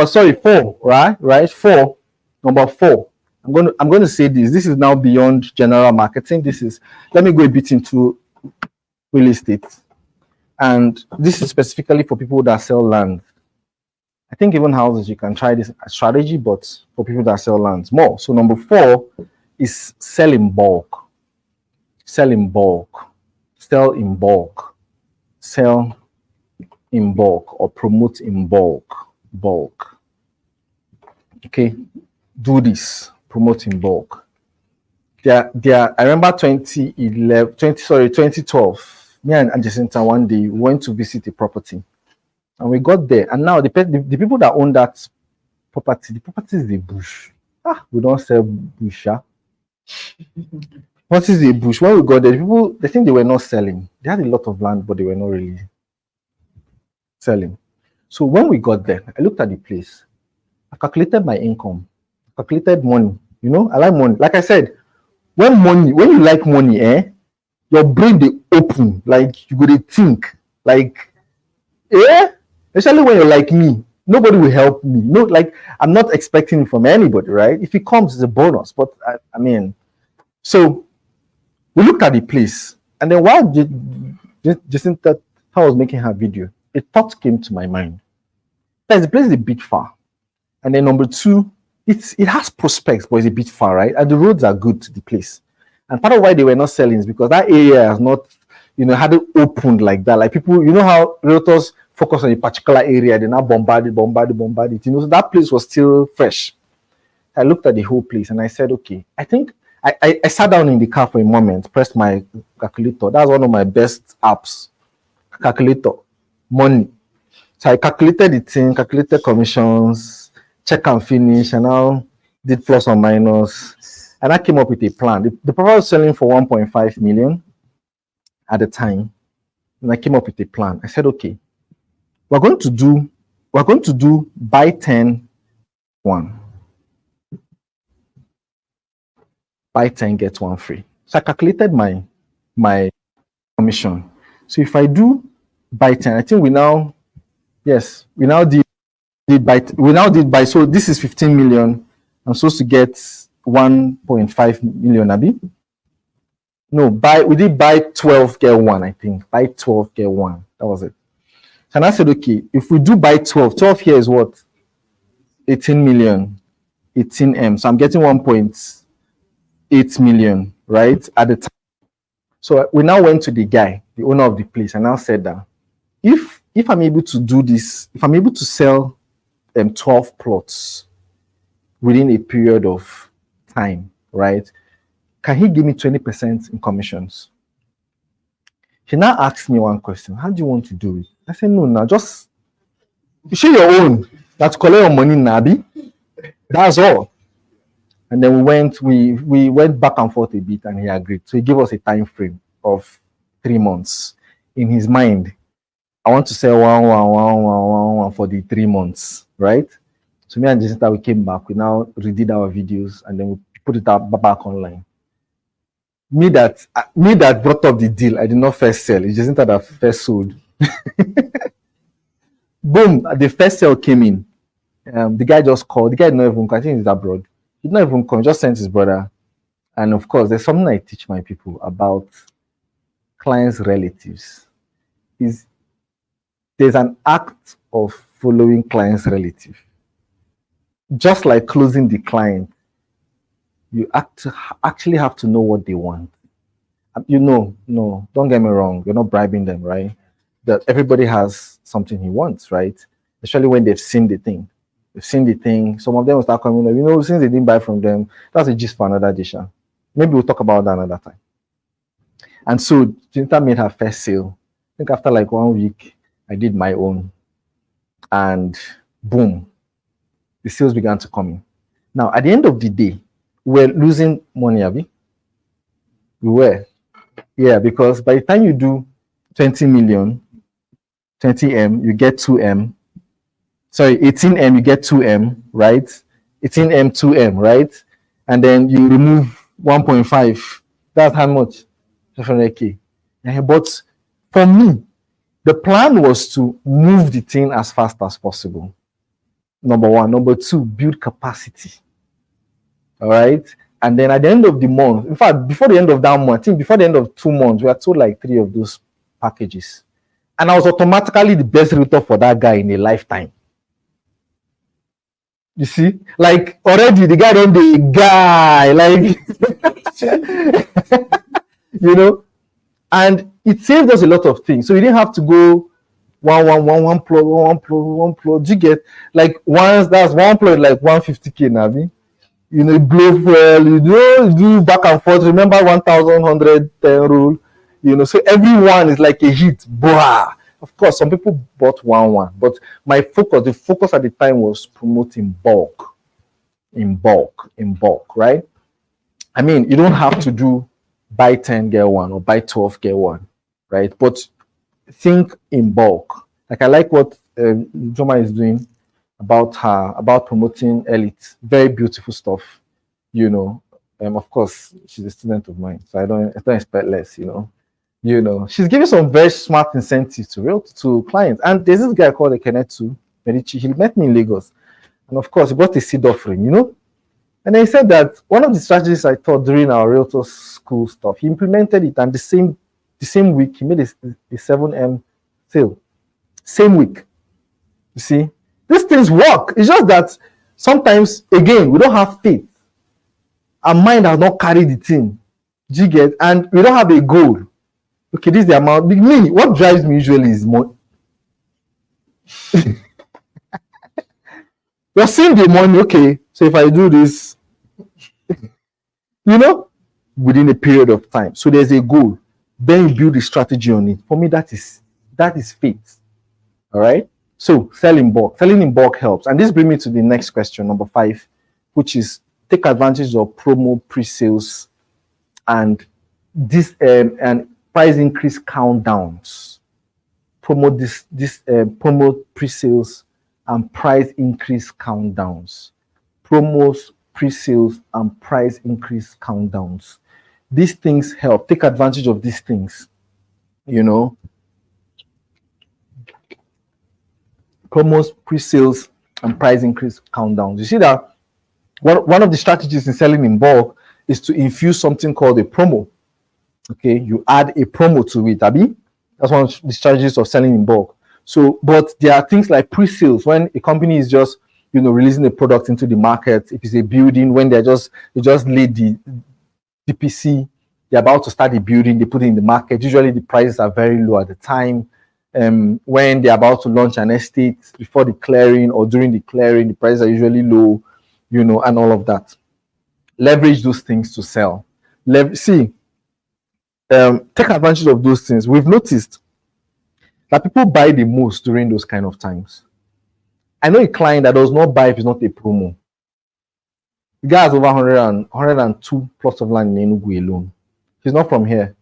S2: sorry, 4, right? 4, number 4. I'm going to say this. This is now beyond general marketing. Let me go a bit into real estate. And this is specifically for people that sell land. I think even houses, you can try this strategy, but for people that sell lands more. So number 4 is sell in bulk. Sell in bulk. Sell in bulk. Sell in bulk or promote in bulk. Bulk. Okay. Do this. Promote in bulk. I remember 2012. Me and Jacinta one day went to visit a property. And we got there, and now the people that own that property, the property is the bush. We don't sell bush. What is the bush? When we got there, they think they were not selling. They had a lot of land, but they were not really selling. So when we got there, I looked at the place. I calculated my income. I calculated money. You know, I like money. Like I said, when you like money, your brain they open. Like you go to think. Like, especially when you're like me, nobody will help me. No, like I'm not expecting it from anybody, right? If it comes, it's a bonus. But I mean, so we looked at the place, and then while Jacinta was making her video, a thought came to my mind. The place is a bit far, and then number 2, it has prospects, but it's a bit far, right? And the roads are good to the place. And part of why they were not selling is because that area has not, hadn't opened like that. Like people, you know how realtors focus on a particular area, they now bombard it. So that place was still fresh. I looked at the whole place and I said, okay, I think I sat down in the car for a moment, pressed my calculator. That's one of my best apps. Calculator, money. So I calculated the thing, calculated commissions, check and finish, and now did plus or minus. And I came up with a plan. The property was selling for 1.5 million at the time. And I came up with a plan. I said, okay, we're going to do buy 10, 1. Buy 10, get 1 free. So I calculated my commission. So if I do buy 10, I think we now did buy. So this is 15 million. I'm supposed to get 1.5 million, Abi. No, we did buy 12, get 1, I think. Buy 12, get 1. That was it. And I said, okay, if we do buy 12 here is what? 18 million, 18M. So I'm getting 1.8 million, right? At the time. So we now went to the guy, the owner of the place, and now said that if I'm able to do this, if I'm able to sell 12 plots within a period of time, right? Can he give me 20% in commissions? He now asked me one question. How do you want to do it? I said, no, just share your own. That's collect your money, Nabi. That's all. And then we went back and forth a bit, and he agreed. So he gave us a time frame of 3 months. In his mind, I want to sell one for the 3 months, right? So me and Jacinta, we came back. We now redid our videos, and then we put it up back online. Me that brought up the deal, I did not first sell. It's Jacinta that first sold. Boom, the first sale came in. The guy just called. The guy did not even come. I think he's abroad. He did not even come. He just sent his brother. And of course, there's something I teach my people about clients' relatives. There's an act of following clients' relative. Just like closing the client, you actually have to know what they want. No, don't get me wrong. You're not bribing them, right? That everybody has something he wants, right? Especially when they've seen the thing. Some of them will start coming, since they didn't buy from them, that's a gist for another dish. Maybe we'll talk about that another time. And so Jacinta made her first sale. I think after like 1 week, I did my own. And boom, the sales began to come in. Now, at the end of the day, we're losing money, Abi. We were. Yeah, because by the time you do 20 million, 20M, you get 2M. Sorry, 18M, you get 2M, right? 18M, 2M, right? and then you remove 1.5. That's how much? 500k. But for me, the plan was to move the thing as fast as possible. Number one. Number two, build capacity. All right. And then at the end of the month, in fact, before the end of that month, I think before the end of 2 months, we had sold like 3 of those packages. And I was automatically the best realtor for that guy in a lifetime. You see, like already the guy don't be guy, like you know, and it saved us a lot of things. So we didn't have to go one plot. Do you get like once that's one plot like 150k Navi? You know, blow well, you do back and forth. Remember 1,110 rule, you know. So everyone is like a hit. Blah. Of course, some people bought one, but the focus at the time was promoting in bulk, right? I mean, you don't have to do buy 10 get one or buy 12 get one, right? But think in bulk. Like I like what Joma is doing about promoting Elite. Very beautiful stuff, you know. Of course, she's a student of mine, so I don't expect less, you know. She's giving some very smart incentives to clients. And there's this guy called Ekenetu Medici. He met me in Lagos, and of course, he brought a seed offering, you know. And he said that one of the strategies I taught during our realtor school stuff, he implemented it, and the same week he made a 7M sale. Same week. You see, these things work. It's just that sometimes, again, we don't have faith. Our mind has not carried the thing. Do you get? And we don't have a goal. Okay, this is the amount. Me, what drives me usually is money. You're seeing the money, okay. So if I do this, you know, within a period of time. So there's a goal. Then you build a strategy on it. For me, that is faith. All right. So selling in bulk helps. And this brings me to the next question, number 5, which is take advantage of promo pre-sales and this and price increase countdowns. Promote promo pre-sales and price increase countdowns. Promos, pre-sales, and price increase countdowns. These things help. Take advantage of these things. You know, promos, pre-sales, and price increase countdowns. You see that one of the strategies in selling in bulk is to infuse something called a promo. Okay, you add a promo to it, Abi. That's one of the strategies of selling in bulk. So, but there are things like pre-sales when a company is just, you know, releasing a product into the market. If it's a building, when they just laid the DPC, they're about to start the building, they put it in the market. Usually the prices are very low at the time. When they're about to launch an estate, before the clearing or during the clearing, the prices are usually low, you know, and all of that. Leverage those things to sell. Take advantage of those things. We've noticed that people buy the most during those kind of times. I know a client that does not buy if it's not a promo. The guy has over 102 plots of land in Enugu alone. He's not from here.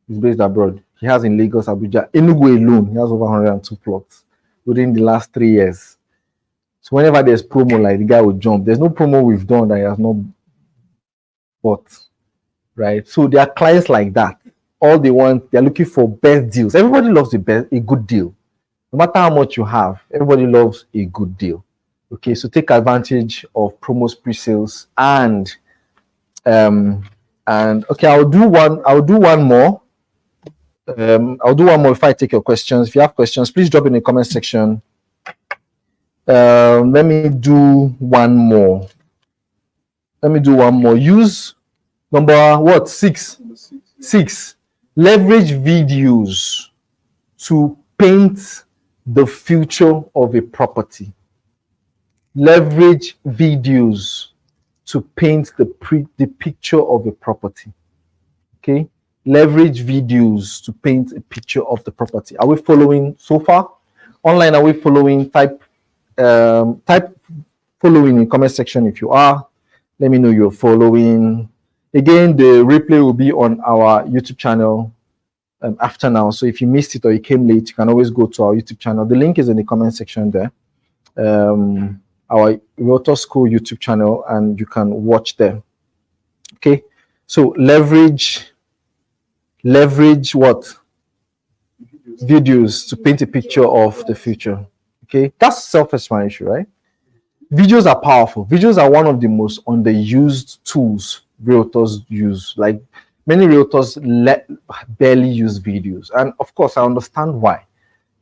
S2: He's based abroad. He has in Lagos, Abuja. Enugu alone, he has over 102 plots within the last 3 years. So whenever there's promo, like the guy will jump. There's no promo we've done that he has not bought. Right? So there are clients like that. All they want, they're looking for best deals. Everybody loves a good deal. No matter how much you have, everybody loves a good deal. Okay, so take advantage of promos, pre-sales, and okay, I'll do one more. I'll do one more if I take your questions. If you have questions, please drop in the comment section. Let me do one more. Use number 6. 6. Leverage videos to paint the future of a property. Leverage videos to paint the picture of a property. Okay, leverage videos to paint a picture of the property. Are we following so far? Online, are we following? Type following in comment section if you are. Let me know you're following. Again, the replay will be on our YouTube channel after now. So if you missed it or you came late, you can always go to our YouTube channel. The link is in the comment section there. Our Realtor School YouTube channel, and you can watch there. Okay, so leverage what? Videos to paint a picture of the future. Okay, that's self-explanatory, right? Videos are powerful. Videos are one of the most underused tools realtors use. Like many realtors barely use videos, and of course, I understand why.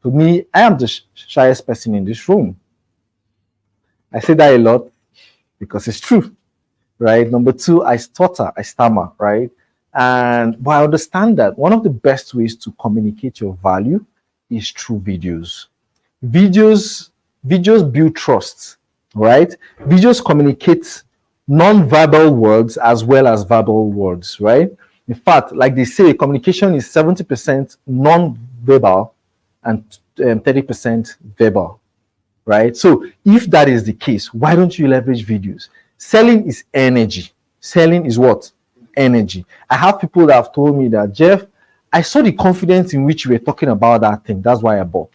S2: To me, I am the shyest person in this room. I say that a lot because it's true, right? Number two, I stutter, I stammer, right? But I understand that one of the best ways to communicate your value is through videos. Videos build trust, right? Videos communicate non-verbal words as well as verbal words, right? In fact, like they say, communication is 70% non-verbal and 30% verbal, right? So if that is the case, why don't you leverage videos? Selling is energy. Selling is what? Energy. I have people that have told me that, Jeff, I saw the confidence in which you were talking about that thing. That's why I bought.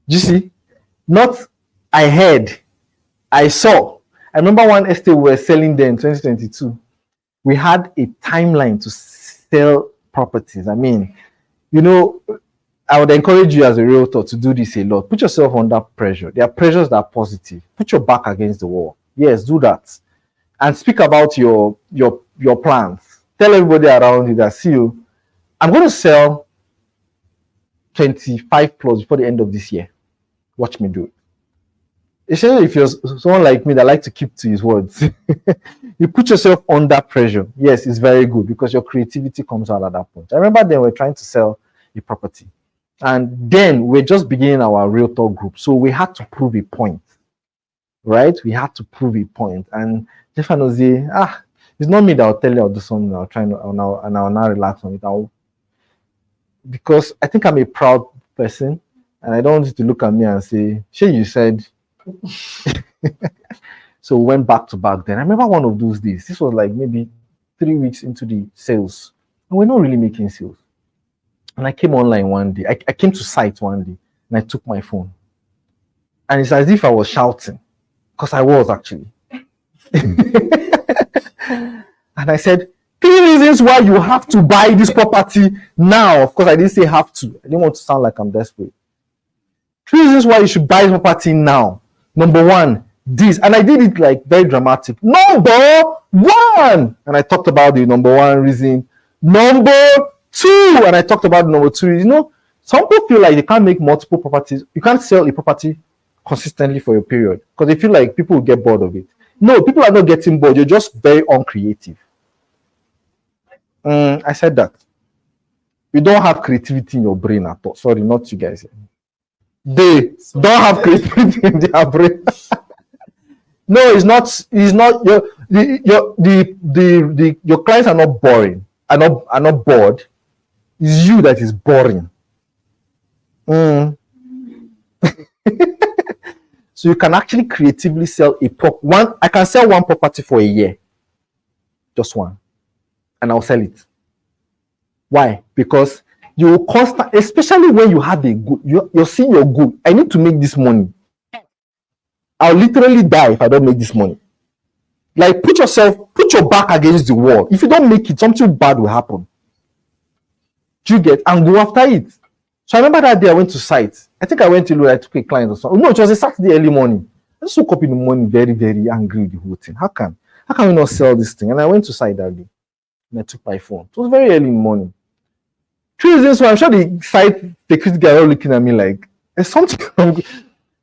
S2: You see? Not I heard, I saw. I remember one estate we were selling there in 2022. We had a timeline to sell properties. I mean, you know, I would encourage you as a realtor to do this a lot. Put yourself under pressure. There are pressures that are positive. Put your back against the wall. Yes, do that. And speak about your plans. Tell everybody around you that, see you, I'm going to sell 25 plus before the end of this year. Watch me do it. Especially if you're someone like me that like to keep to his words. You put yourself under pressure. Yes, it's very good because your creativity comes out at that point. I remember then we're trying to sell a property. And then we're just beginning our realtor group. So we had to prove a point. Right? We had to prove a point. And Jeff and Jose, it's not me that will tell you I'll do something. I'll try and I'll now relax on it. Because I think I'm a proud person. And I don't want you to look at me and say, sure, you said. So we went back to back then. I remember one of those days. This was like maybe 3 weeks into the sales. And we're not really making sales. And I came online one day. I came to site one day and I took my phone. And it's as if I was shouting. Because I was actually. And I said, 3 reasons why you have to buy this property now. Of course, I didn't say have to. I didn't want to sound like I'm desperate. 3 reasons why you should buy this property now. Number one, this. And I did it like very dramatic. Number one. And I talked about the number one reason. Number two. And I talked about the number two. You know, some people feel like they can't make multiple properties. You can't sell a property consistently for a period because they feel like people will get bored of it. No, people are not getting bored. You're just very uncreative. I said that. You don't have creativity in your brain at all. Sorry, not you guys. They don't have creativity in their brain. No, it's not. It's not. Your clients are not boring. Are not bored. It's you that is boring. So you can actually creatively sell one. I can sell one property for a year, just one, and I'll sell it. Why? Because you will constantly, especially when you have a good, you're seeing your good. I need to make this money. I'll literally die if I don't make this money. Like put your back against the wall. If you don't make it, something bad will happen. Do you get? And go after it. So I remember that day I went to site. I think I went to I took a client or something. No, it was a Saturday early morning. I just woke up in the morning very, very angry with the whole thing. How can we not sell this thing? And I went to site that day. And I took my phone. It was very early in the morning. 3 reasons why I'm sure the site security guy are looking at me like there's something wrong.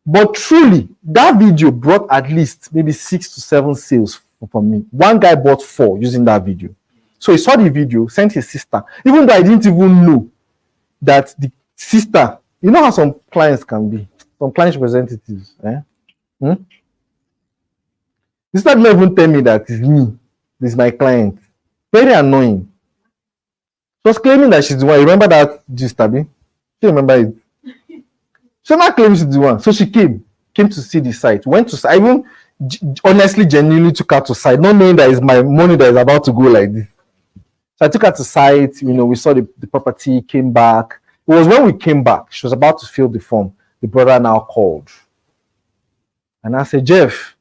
S2: But truly, that video brought at least maybe 6 to 7 sales from me. One guy bought 4 using that video. So he saw the video, sent his sister, even though I didn't even know that the sister, you know how some clients can be, some client representatives. The sister didn't even tell me that it's me, this is my client. Very annoying. She was claiming that she's the one. You remember that gist, Abby? She remember it. She not claiming she's the one. So she came to see the site. Went to site. I even honestly, genuinely took her to site, not knowing that it's my money that is about to go like this. So I took her to site. You know, we saw the property, came back. It was when we came back, she was about to fill the form. The brother now called. And I said, Jeff,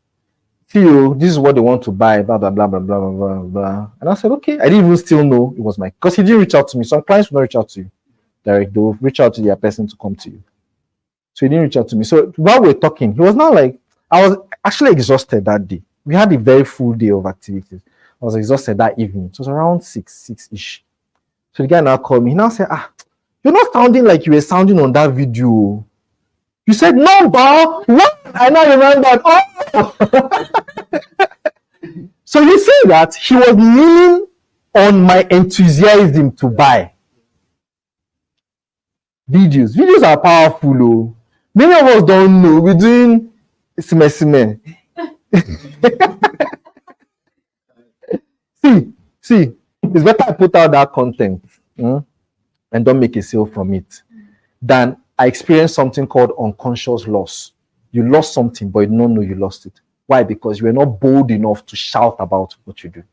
S2: Theo, this is what they want to buy, blah, blah, blah, blah, blah, blah, blah, blah. And I said, okay. I didn't even still know it was my, because he didn't reach out to me. Some clients will not reach out to you direct. They'll reach out to their person to come to you. So he didn't reach out to me. So while we were talking, he was now like, I was actually exhausted that day. We had a very full day of activities. I was exhausted that evening. It was around 6-ish. So the guy now called me. He now said, you're not sounding like you were sounding on that video. You said, no, bro. What? I now remember. Oh. So you see that he was leaning on my enthusiasm to buy. Videos. Videos are powerful, oh. Many of us don't know. We're doing sime. See, it's better I put out that content and don't make a sale from it than I experienced something called unconscious loss. You lost something, but you don't know you lost it. Why? Because you were not bold enough to shout about what you do.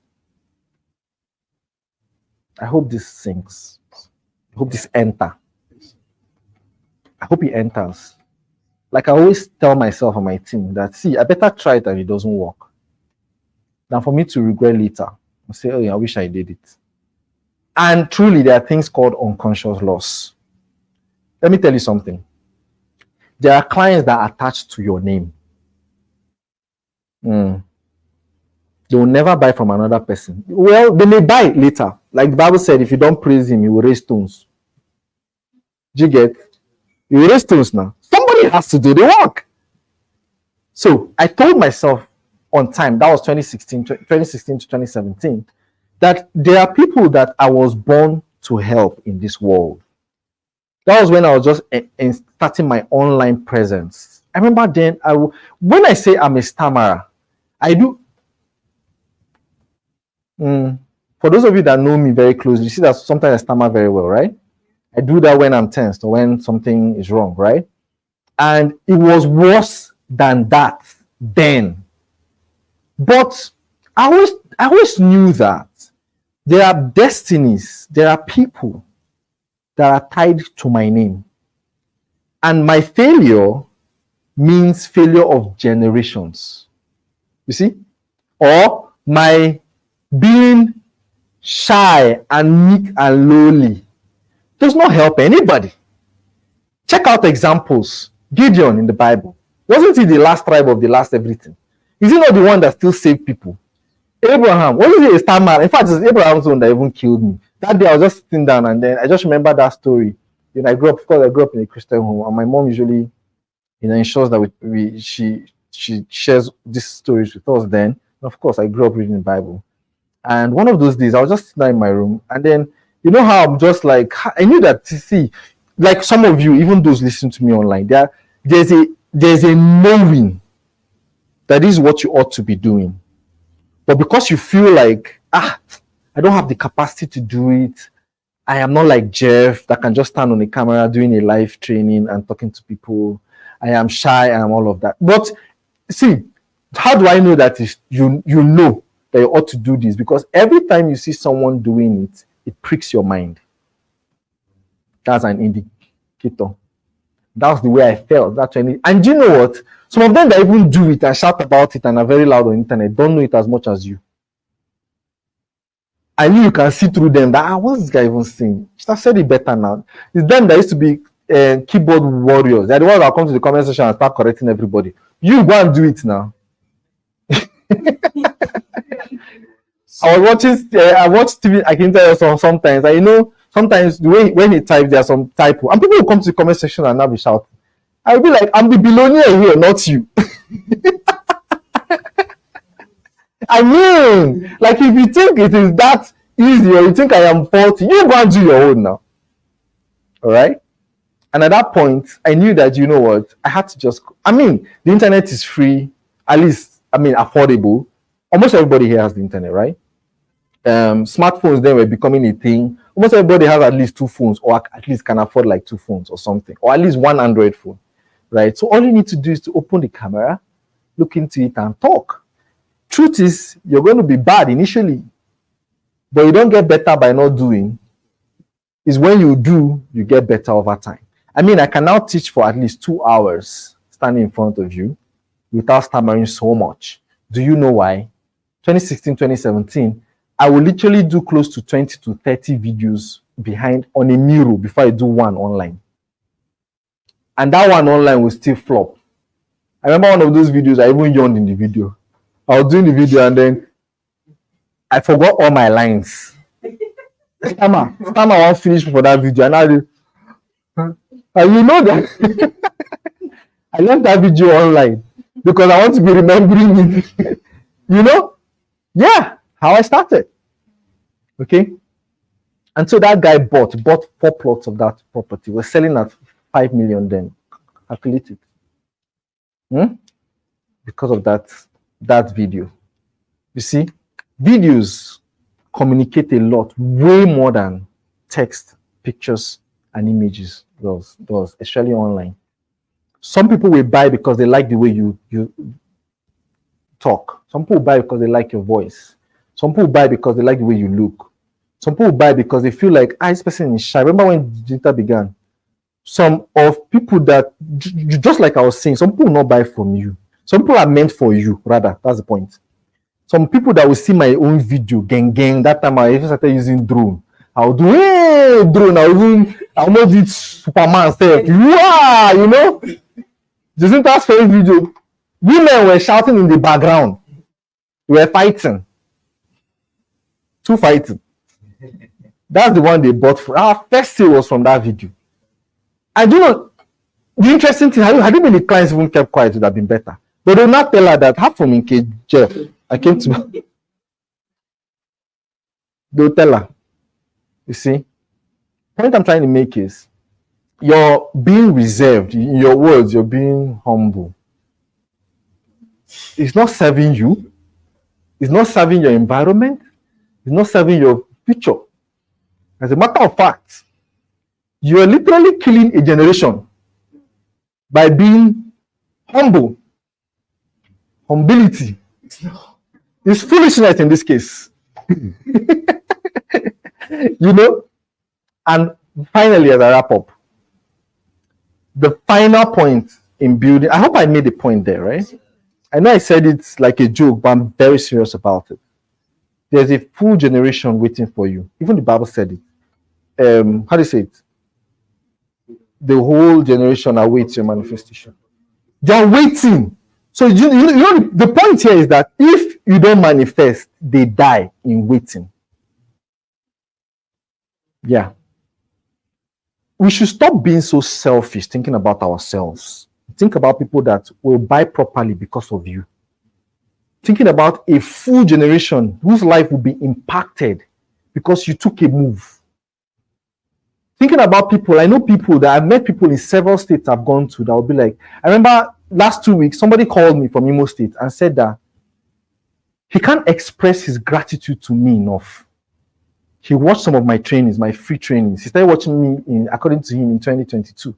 S2: I hope this sinks. I hope this enters. I hope it enters. Like I always tell myself and my team that, see, I better try it and it doesn't work than for me to regret later and say, oh yeah, I wish I did it. And truly, there are things called unconscious loss. Let me tell you something. There are clients that are attached to your name. They will never buy from another person. Well, they may buy later. Like the Bible said, if you don't praise him, he will raise stones. Do you get? He will raise stones now. Somebody has to do the work. So I told myself on time, that was 2016 to 2017, that there are people that I was born to help in this world. That was when I was just starting my online presence. I remember then, when I say I'm a stammerer, I do. For those of you that know me very closely, you see that sometimes I stammer very well, right? I do that when I'm tensed or when something is wrong, right? And it was worse than that then. But I always knew that there are destinies, there are people that are tied to my name. And my failure means failure of generations. You see? Or my being shy and meek and lowly does not help anybody. Check out examples. Gideon in the Bible. Wasn't he the last tribe of the last everything? Is he not the one that still saved people? Abraham, wasn't he a stammerer? In fact, it's Abraham's one that even killed me. That day I was just sitting down and then I just remember that story. You know, I grew up in a Christian home, and my mom usually, ensures that she shares these stories with us then. And of course, I grew up reading the Bible. And one of those days, I was just sitting in my room, and then, you know how I'm just like, I knew that, see, like some of you, even those listening to me online, there's a knowing that is what you ought to be doing. But because you feel like, I don't have the capacity to do it, I am not like Jeff that can just stand on the camera doing a live training and talking to people. I am shy and all of that. But see, how do I know that you know that you ought to do this? Because every time you see someone doing it, it pricks your mind. That's an indicator. That's the way I felt. And do you know what? Some of them that even do it and shout about it and are very loud on the internet don't know it as much as you. I knew you can see through them that, what's this guy even saying? Should have said it better now. It's them that used to be keyboard warriors. They're the ones that come to the comment section and start correcting everybody. You go and do it now. I watch TV, I can tell you sometimes. Sometimes the way when he types, there's some typo. And people will come to the comment section and now be shouting. I'll be like, I'm the billionaire here, not you. I mean, like if you think it is that easy or you think I am faulty, you go and do your own now. All right? And at that point, I knew that, you know what, I had to just, the internet is free, at least, affordable. Almost everybody here has the internet, right? Smartphones then were becoming a thing. Almost everybody has at least 2 phones, or at least can afford like 2 phones or something, or at least one Android phone, right? So all you need to do is to open the camera, look into it and talk. Truth is, you're going to be bad initially, but you don't get better by not doing. It's when you do, you get better over time. I can now teach for at least 2 hours standing in front of you without stammering so much. Do you know why? 2016, 2017, I will literally do close to 20 to 30 videos behind on a mirror before I do one online. And that one online will still flop. I remember one of those videos, I even yawned in the video. I was doing the video and then I forgot all my lines. Stammer won't finish for that video. And you know that I left that video online because I want to be remembering it. You know? Yeah, how I started. Okay? And so that guy bought 4 plots of that property. We're selling at 5 million then. Calculate it. Because of that video. You see, videos communicate a lot, way more than text, pictures, and images does, especially online. Some people will buy because they like the way you talk. Some people buy because they like your voice. Some people buy because they like the way you look. Some people buy because they feel like, this person is shy. Remember when digital began? Some of people that, just like I was saying, some people will not buy from you. Some people are meant for you, rather. That's the point. Some people that will see my own video, gang. That time I even started using drone. I'll do drone. I almost did Superman stuff. You know? Jacinta's first video, women were shouting in the background. We were fighting. 2 fighting. That's the one they bought for. Our first sale was from that video. I do not. The interesting thing, had many clients even kept quiet, it would have been better. But they will not tell her that half from in Jeff. I came to. They'll tell her. You see, the point I'm trying to make is you're being reserved. In your words, you're being humble. It's not serving you. It's not serving your environment. It's not serving your future. As a matter of fact, you are literally killing a generation by being humble. Humility is foolishness in this case. You know? And finally, as I wrap up, the final point in building, I hope I made a point there, right? I know I said it's like a joke, but I'm very serious about it. There's a full generation waiting for you. Even the Bible said it. How do you say it? The whole generation awaits your manifestation. They're waiting. So you know the point here is that if you don't manifest, they die in waiting. Yeah. We should stop being so selfish, thinking about ourselves. Think about people that will buy properly because of you. Thinking about a full generation whose life will be impacted because you took a move. Thinking about people, I know people that I've met people in several states I've gone to that will be like, I remember last 2 weeks, somebody called me from Imo State and said that he can't express his gratitude to me enough. He watched some of my trainings, my free trainings. He started watching me, according to him, in 2022.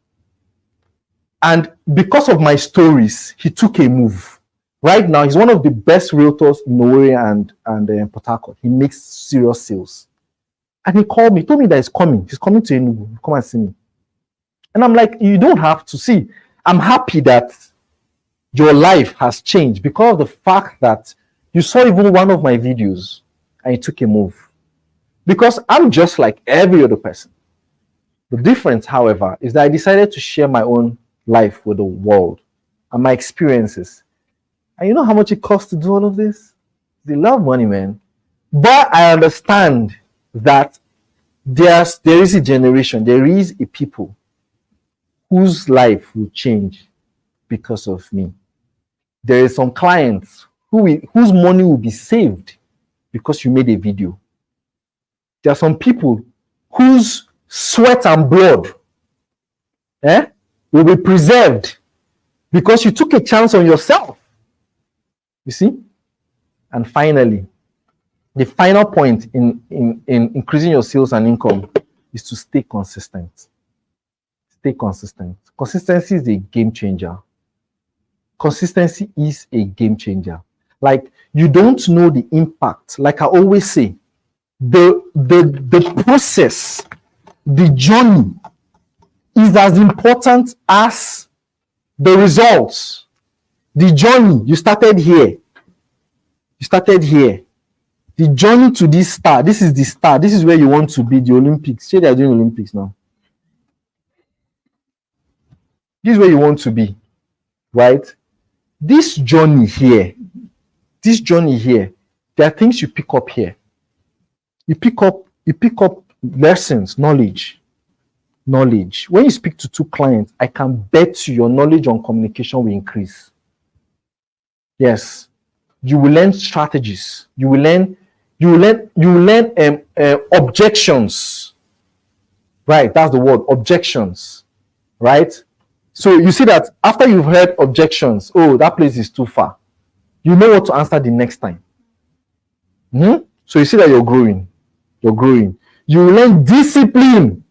S2: And because of my stories, he took a move. Right now, he's one of the best realtors in Owerri and Port Harcourt. He makes serious sales. And he called me, told me that he's coming. He's coming to Enugu. Come and see me. And I'm like, you don't have to see. I'm happy that your life has changed because of the fact that you saw even one of my videos and you took a move. Because I'm just like every other person. The difference, however, is that I decided to share my own life with the world and my experiences. And you know how much it costs to do all of this? They love money, man. But I understand that there is a generation, there is a people whose life will change because of me. There are some clients whose money will be saved because you made a video. There are some people whose sweat and blood will be preserved because you took a chance on yourself. You see? And finally, the final point in increasing your sales and income is to stay consistent. Stay consistent. Consistency is a game changer. Consistency is a game changer. Like, you don't know the impact. Like I always say, the process, the journey is as important as the results. The journey, you started here. You started here. The journey to this star, this is the star. This is where you want to be, the Olympics. Say they are doing Olympics now. This is where you want to be, right? This journey here, there are things you pick up here. You pick up lessons, knowledge. When you speak to two clients, I can bet you your knowledge on communication will increase. Yes, you will learn strategies. You will learn objections. Right, that's the word, objections. Right. So you see that after you've heard objections, oh, that place is too far. You know what to answer the next time. So you see that you're growing. You will learn discipline.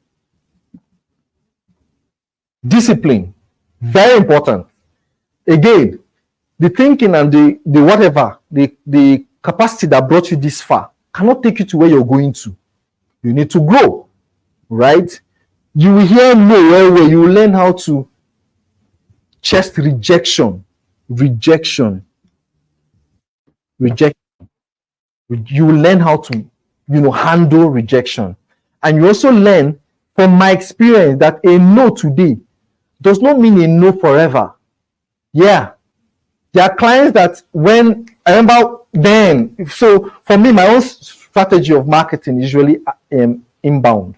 S2: Discipline, very important. Again, the thinking and the whatever, the capacity that brought you this far cannot take you to where you're going to. You need to grow, right? You will hear no where you will learn how to chest rejection. You will learn how to, handle rejection. And you also learn from my experience that a no today does not mean a no forever. Yeah. There are clients that when I remember then, so for me, my own strategy of marketing is usually inbound,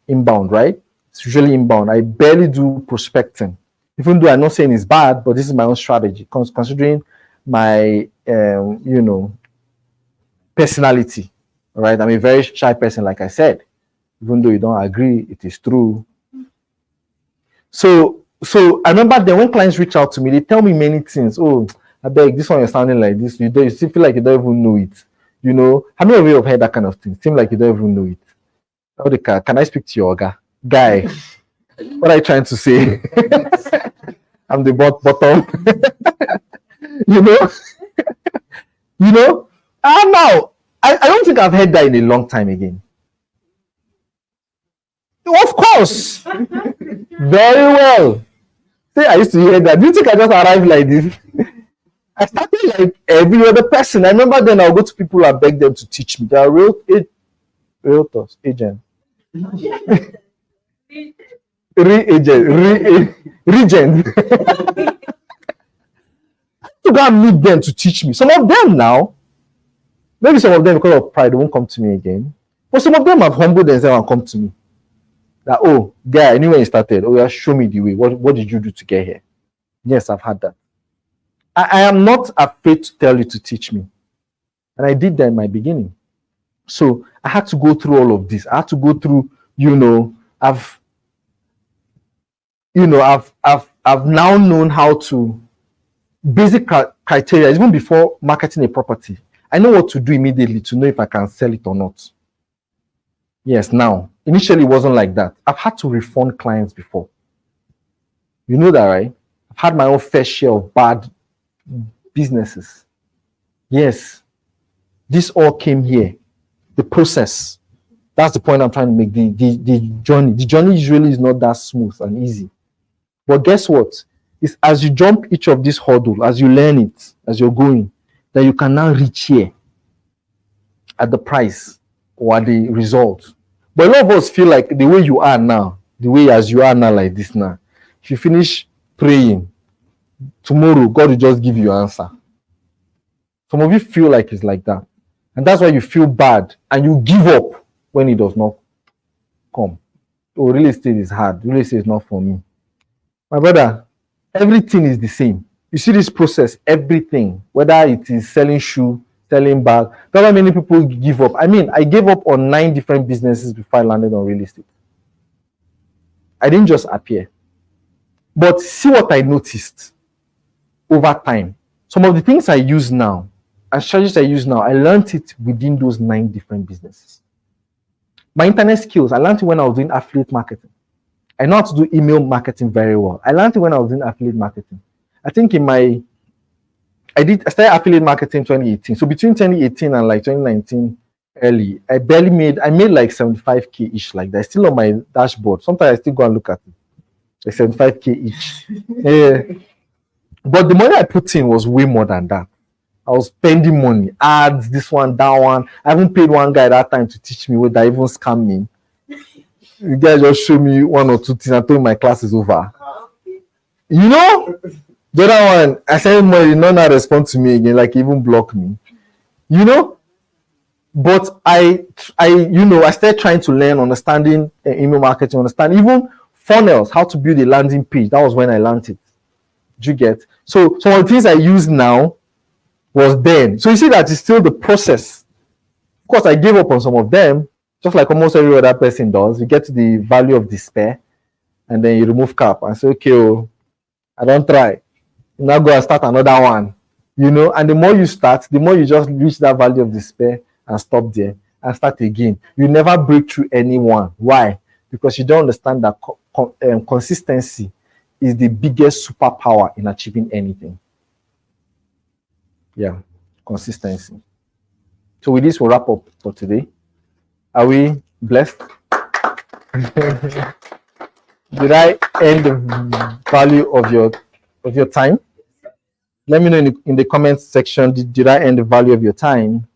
S2: right? It's usually inbound. I barely do prospecting, even though I'm not saying it's bad, but this is my own strategy, considering my, personality, right? I'm a very shy person, like I said. Even though you don't agree, it is true. So I remember then when clients reach out to me, they tell me many things. Oh, I beg, this one you're sounding like this. You still feel like you don't even know it. How many of you have heard that kind of thing? Seem like you don't even know it. Oh, can I speak to your guy? What are you trying to say? I'm the bottom. Now I don't think I've heard that in a long time again. Of course. Very well. See, I used to hear that. Do you think I just arrived like this? I started like every other person. I remember then I'll go to people and beg them to teach me. They are realtors, agents. Regent. To go and meet them to teach me. Some of them now, maybe some of them because of pride won't come to me again. But some of them have humbled themselves and come to me. That, oh, guy, I knew when you started. Oh, yeah, show me the way. What did you do to get here? Yes, I've had that. I am not afraid to tell you to teach me. And I did that in my beginning. So I had to go through all of this. I had to go through, I've now known how to basic criteria, even before marketing a property. I know what to do immediately to know if I can sell it or not. Yes, now. Initially, it wasn't like that. I've had to refund clients before. You know that, right? I've had my own fair share of bad businesses. Yes. This all came here. The process. That's the point I'm trying to make. The journey. The journey usually is not that smooth and easy. But guess what? It's as you jump each of these hurdles, as you learn it, as you're going, that you can now reach here at the price or at the result. But a lot of us feel like the way you are now, the way as you are now like this now, if you finish praying, tomorrow God will just give you your answer. Some of you feel like it's like that. And that's why you feel bad and you give up when it does not come. Oh, real estate is hard. Real estate is not for me. My brother, everything is the same. You see this process, everything, whether it is selling shoe, selling bag. That's why many people give up. I mean, I gave up on 9 different businesses before I landed on real estate. I didn't just appear. But see what I noticed over time. Some of the things I use now, and strategies I use now, I learned it within those 9 different businesses. My internet skills, I learned it when I was doing affiliate marketing. I know how to do email marketing very well. I learned it when I was doing affiliate marketing. I think I started affiliate marketing in 2018. So between 2018 and like 2019 early, I made like 75K each like that. It's still on my dashboard. Sometimes I still go and look at it. Like 75K each. Yeah. But the money I put in was way more than that. I was spending money, ads, this one, that one. I even paid one guy that time to teach me what that even scam me. The guy just showed me one or two things and told me my class is over. You know, the other one, I sent him money, none not respond to me again, like even block me. You know, but I started trying to learn, understanding email marketing, understand even funnels, how to build a landing page. That was when I learned it. Do you get? So some of the things I use now was then. So you see that it's still the process. Of course, I gave up on some of them, just like almost every other person does. You get to the value of despair, and then you remove cap and say, okay, oh, I don't try. Now go and start another one. You know, and the more you start, the more you just reach that value of despair and stop there and start again. You never break through anyone. Why? Because you don't understand that consistency is the biggest superpower in achieving anything. Yeah, consistency. So with this, we'll wrap up for today. Are we blessed? Did I end the value of your time? Let me know in the comments section. Did I end the value of your time?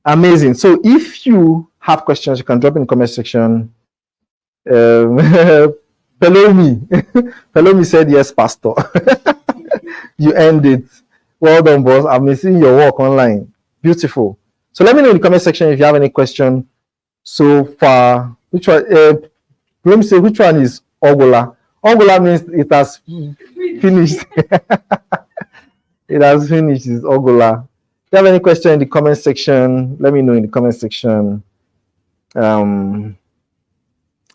S2: Amazing. So if you have questions, you can drop in the comment section. Pelomi said yes, Pastor. You end it. Well done, boss. I'm missing your work online. Beautiful. So let me know in the comment section if you have any question so far. Which one? Let me say which one is Ogola. Ogola means it has finished. It has finished. It's Ogola. If you have any question in the comment section, let me know in the comment section. All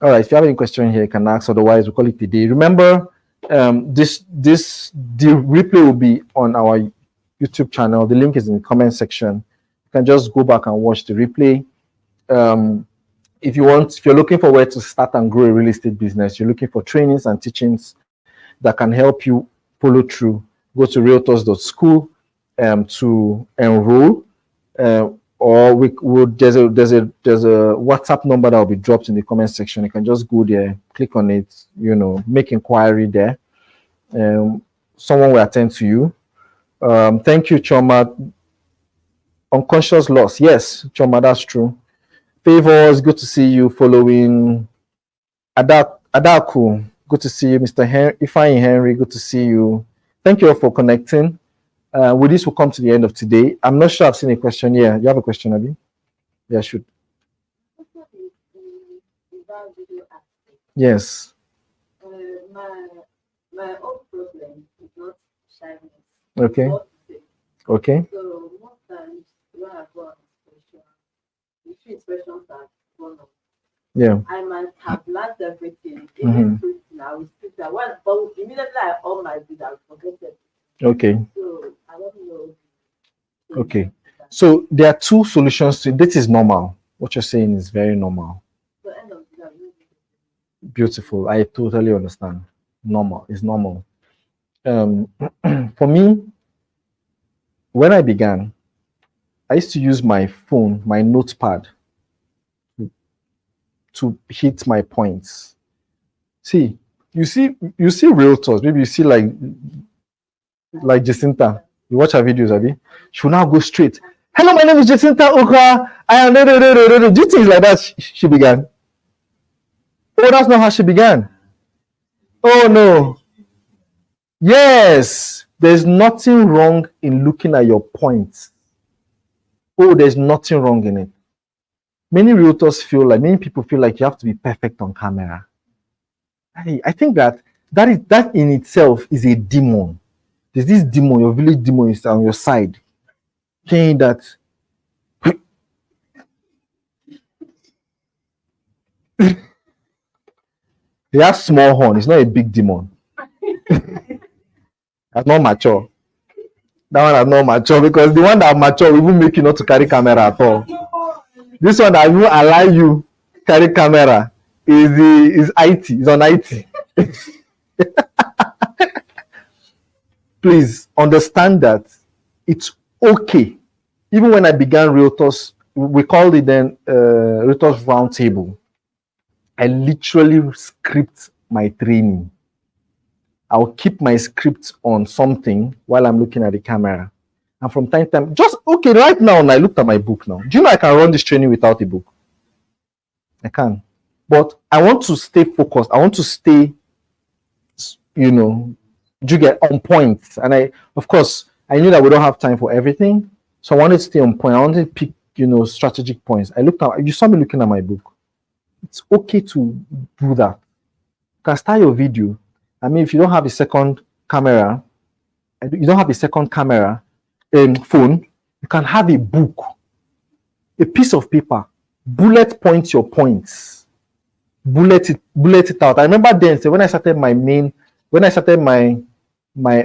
S2: right, if you have any question here, you can ask. Otherwise, we'll call it a day. Remember, the replay will be on our YouTube channel. The link is in the comment section. You can just go back and watch the replay. If you're looking for where to start and grow a real estate business, you're looking for trainings and teachings that can help you follow through, go to realtors.school to enroll. Or there's a WhatsApp number that will be dropped in the comment section. You can just go there, click on it, make inquiry there. Someone will attend to you. Thank you, Choma. Unconscious loss. Yes, Choma, that's true. Favors, good to see you. Following Adaku, good to see you. Mr. Ifeanyi Henry, good to see you. Thank you all for connecting. With this, we'll come to the end of today. I'm not sure I've seen a question. Yeah, you have a question, Abi? Yeah, should. Yes.
S3: My own problem is not shyness.
S2: Okay. Okay.
S3: So most times when I go on expression, the two expressions are one of.
S2: Yeah.
S3: I might have learned everything. I will speak that one, but immediately I all my bid, I will forget it.
S2: Okay.
S3: So I don't know.
S2: Okay. So there are two solutions to this. Is normal. What you're saying is very normal.
S3: The end of the day.
S2: Beautiful. I totally understand. Normal. It's normal. For me, when I began, I used to use my phone, my notepad, to hit my points. See, you see realtors. Maybe you see like Jacinta. You watch her videos, Abi. She will now go straight. Hello, my name is Jacinta Okra. I am. Do things like that. She began. Oh, that's not how she began. Oh no. Yes, there's nothing wrong in looking at your points. Oh, there's nothing wrong in it. Many people feel like you have to be perfect on camera. I think that in itself is a demon. There's this demon, your village demon is on your side, saying that he has small horn. It's not a big demon. That's not mature. That one is not mature, because the one that mature will even make you not to carry camera at all. This one that will allow you carry camera is IT. It's on IT. Please understand that it's okay. Even when I began Realtors, we called it then Realtors Roundtable. I literally script my training. I'll keep my script on something while I'm looking at the camera. And from time to time, just okay, right now, I looked at my book now. Do you know I can run this training without a book? I can. But I want to stay focused. I want to stay, you know, do you get on point? And of course, I knew that we don't have time for everything. So I wanted to stay on point. I wanted to pick, you know, strategic points. You saw me looking at my book. It's okay to do that. You can start your video. I mean, if you don't have a second camera, phone, you can have a book, a piece of paper, bullet point your points, bullet it out. I remember then, so when I started my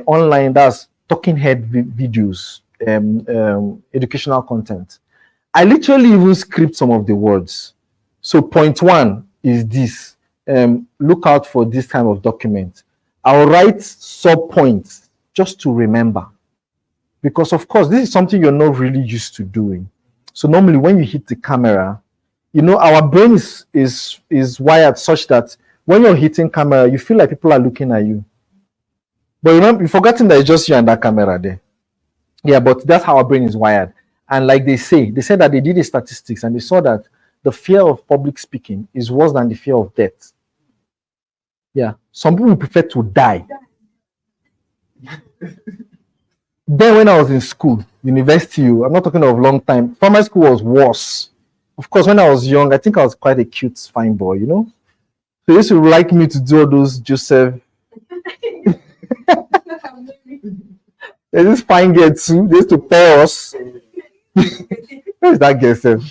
S2: online, that's talking head videos, educational content, I literally even script some of the words. So point 1 is this, look out for this kind of document. I'll write sub points just to remember, because of course this is something you're not really used to doing. So normally when you hit the camera, you know, our brain is wired such that when you're hitting camera, you feel like people are looking at you. But remember, you've forgotten that it's just you and that camera there. Yeah, but that's how our brain is wired. And like they said that they did the statistics and they saw that the fear of public speaking is worse than the fear of death. Yeah, some people prefer to die. Then when I was in school, university, I'm not talking of long time, primary school was worse. Of course, when I was young, I think I was quite a cute, fine boy, you know? So they used to like me to do all those Joseph. There's this fine girl too. They used to pay us. Where's that girl, Seth?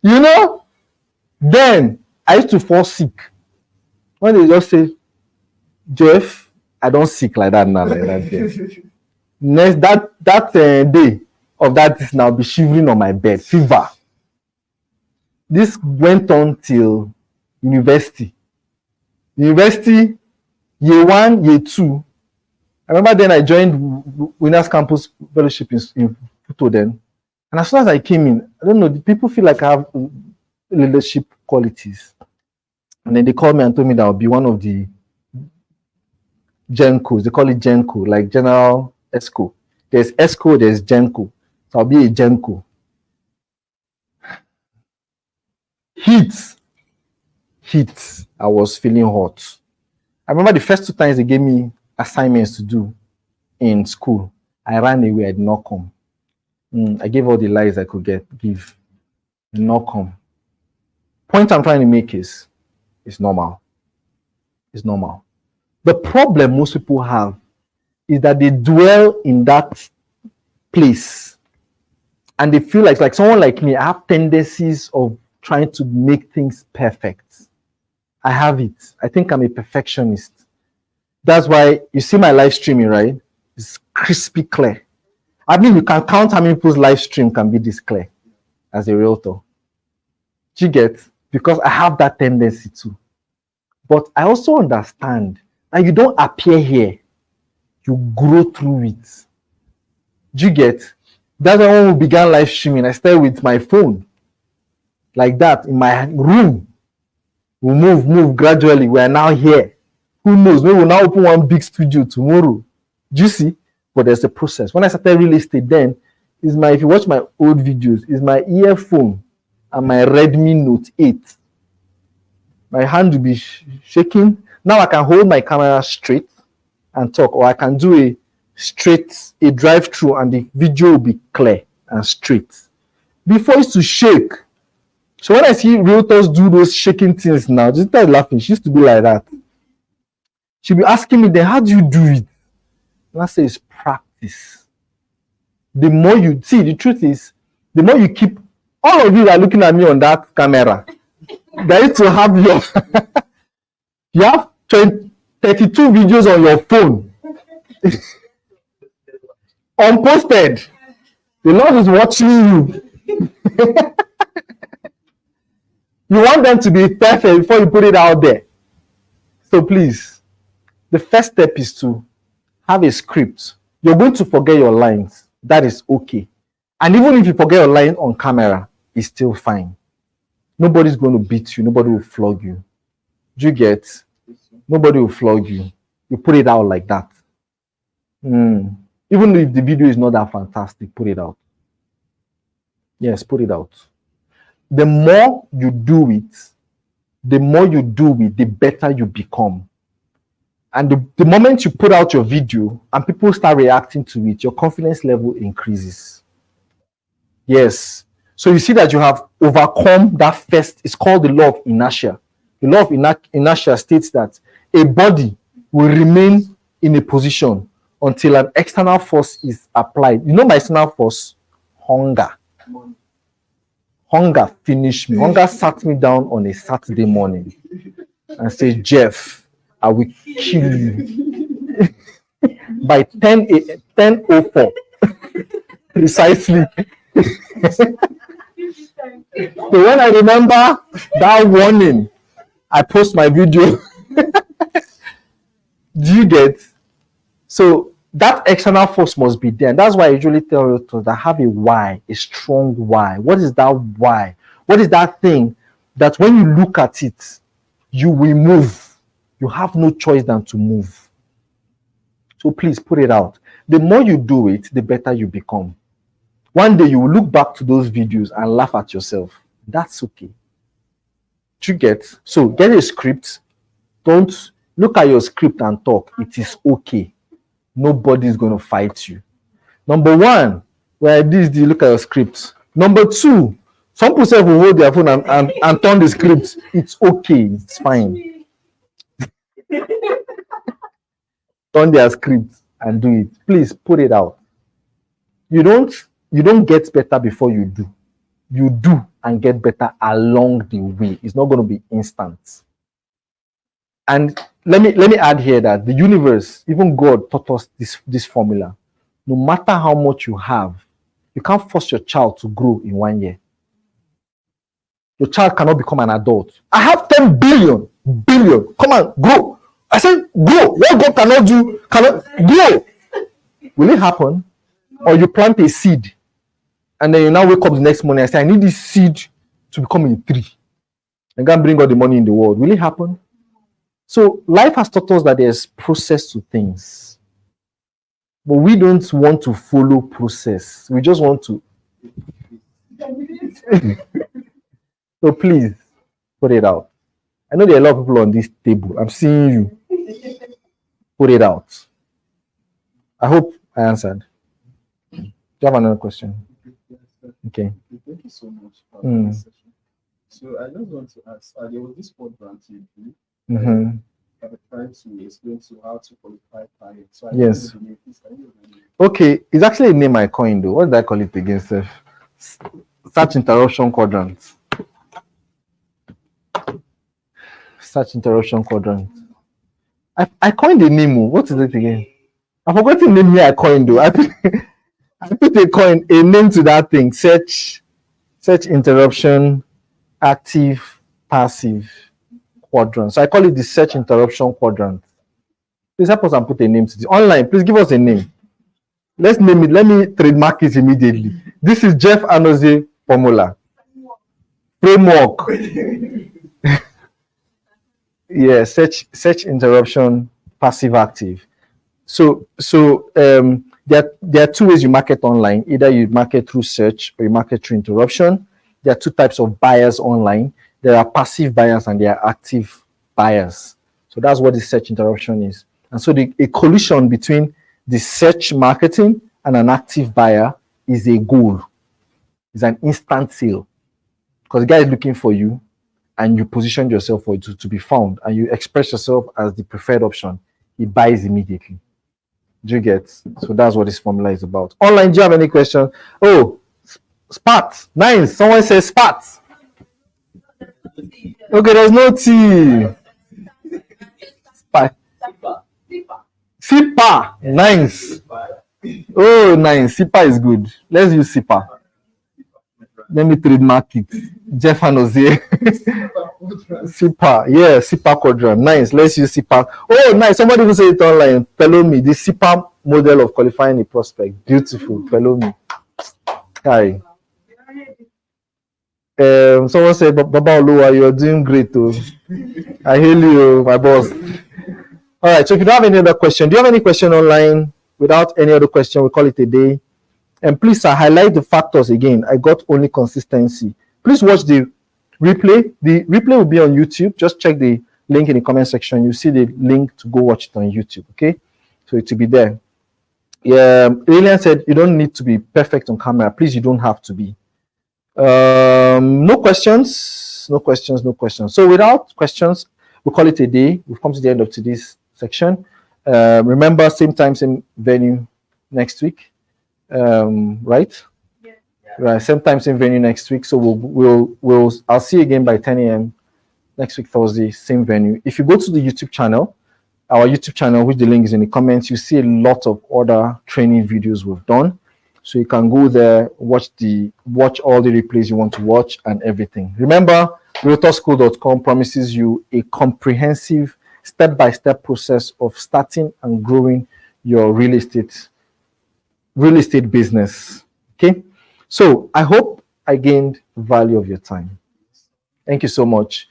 S2: You know? Then I used to fall sick. When they just say, Jeff, I don't sick like that now. Like that. Next that day of that, I'll be shivering on my bed, fever. This went on till university. University, year 1, year 2. I remember then I joined Winners Campus Fellowship in Puto then. And as soon as I came in, I don't know, the people feel like I have leadership qualities. And then they called me and told me that I'll be one of the GenCos. They call it GenCo, like General ESCO. There's ESCO, there's GenCo. So I'll be a GenCo. Heat. I was feeling hot. I remember the first 2 times they gave me assignments to do in school. I ran away, I did not come. I gave all the lies I could give. Did not come. Point I'm trying to make is, it's normal. It's normal. The problem most people have is that they dwell in that place and they feel like someone like me, I have tendencies of trying to make things perfect. I have it. I think I'm a perfectionist. That's why you see my live streaming, right? It's crispy clear. I mean, you can count how many people's live stream can be this clear as a realtor. Do you get? Because I have that tendency too. But I also understand that you don't appear here. You grow through it. Do you get? That's why when we began live streaming, I started with my phone. Like that, in my room. We move gradually. We are now here. Who knows? Maybe we'll now open one big studio tomorrow. Do you see? But there's a process. When I started real estate then, if you watch my old videos, is my earphone and my Redmi Note 8. My hand will be shaking. Now I can hold my camera straight and talk, or I can do a drive-through and the video will be clear and straight. Before it's to shake. So when I see realtors do those shaking things now, just start laughing. She used to be like that. She'll be asking me then, how do you do it? And I say it's practice. The more you see, the truth is, the more you keep, all of you are looking at me on that camera. There is to have you have 32 videos on your phone. Unposted. The Lord is watching you. You want them to be perfect before you put it out there. So please, the first step is to have a script. You're going to forget your lines. That is okay. And even if you forget your line on camera, it's still fine. Nobody's going to beat you. Nobody will flog you. Do you get? Nobody will flog you. You put it out like that. Even if the video is not that fantastic, put it out. Yes, put it out. The more you do it, the better you become. And the moment you put out your video and people start reacting to it, your confidence level increases. Yes. So you see that you have overcome that first. It's called the law of inertia. The law of inertia states that a body will remain in a position until an external force is applied. You know my external force? Hunger. Hunger finished me. Hunger sat me down on a Saturday morning and said, Jeff, I will kill you. By 10:04, precisely. So when I remember that warning, I post my video. Do you get? So that external force must be there. And that's why I usually tell you that have a why, a strong why. What is that why? What is that thing that when you look at it, you will move? You have no choice than to move. So please put it out. The more you do it, the better you become. One day you will look back to those videos and laugh at yourself. That's okay. Do you get? So get a script. Don't look at your script and talk. It is okay. Nobody is going to fight you. Number one, where this, do you look at your script? Number two, some people will hold their phone and turn the script. It's okay. It's fine. Turn their script and do it. Please put it out. You don't get better before you do. You do and get better along the way. It's not going to be instant. And let me add here that the universe, even God taught us this formula. No matter how much you have, you can't force your child to grow in 1 year. Your child cannot become an adult. I have 10 billion. Come on, grow. I said, grow. What God cannot do, cannot grow. Will it happen? Or you plant a seed and then you now wake up the next morning and say, I need this seed to become a tree. And God bring all the money in the world. Will it happen? So life has taught us that there's process to things. But we don't want to follow process. We just want to. So please, put it out. I know there are a lot of people on this table. I'm seeing you. Put it out. I hope I answered. Do you have another question? Okay.
S4: Thank you so much for this session. So I just want to ask, there was this quadrant you did. I tried to explain to how to qualify target. So
S2: yes. Okay, it's actually a name I coined though. What did I call it again, Seth? Search interruption quadrant. Search interruption quadrant. I coined a name. What is it again? I forgot the name here I coined though. I put a name to that thing. Search interruption, active, passive quadrant. So I call it the search interruption quadrant. Please help us and put a name to it. Online, please give us a name. Let's name it. Let me trademark it immediately. This is Jeff Anozie formula. Framework. Yeah, search interruption, passive, active. So there are two ways you market online. Either you market through search or you market through interruption. There are two types of buyers online. There are passive buyers and there are active buyers. So that's what the search interruption is. And so a collision between the search marketing and an active buyer is a goal. It's an instant sale. Because the guy is looking for you and you position yourself for it to be found and you express yourself as the preferred option. He buys immediately. Do you get? So that's what this formula is about. Online, do you have any questions? Oh, SPAT. Nice. Someone says SPAT. Okay, there's no T. SPAT. SIPA. Nice. Oh, nice. SIPA is good. Let's use SIPA. Let me trademark it. Jeff Anozie. SIPA. Yeah, SIPA quadrant. Nice. Let's use SIPA. Oh, nice. Somebody will say it online. Follow me. The SIPA model of qualifying a prospect. Beautiful. Follow me. Hi. Someone said, Baba Oluwa, you're doing great. Oh. I hail you, my boss. All right. So if you don't have any other question, do you have any question online? Without any other question, we'll call it a day. And please, I highlight the factors again. I got only consistency. Please watch the replay. The replay will be on YouTube. Just check the link in the comment section. You see the link to go watch it on YouTube. Okay, so it will be there. Yeah, Lillian said you don't need to be perfect on camera. Please, you don't have to be. No questions. No questions. No questions. So without questions, we'll call it a day. We've come to the end of today's section. Remember, same time, same venue next week. Right?
S3: Yeah.
S2: Right. Same time, same venue next week. So I'll see you again by 10 a.m. next week, Thursday, same venue. If you go to the YouTube channel, our YouTube channel, which the link is in the comments, you see a lot of other training videos we've done. So you can go there, watch all the replays you want to watch and everything. Remember, realtorschool.com promises you a comprehensive step-by-step process of starting and growing your real estate business. Okay, so I hope I gained value of your time. Thank you so much.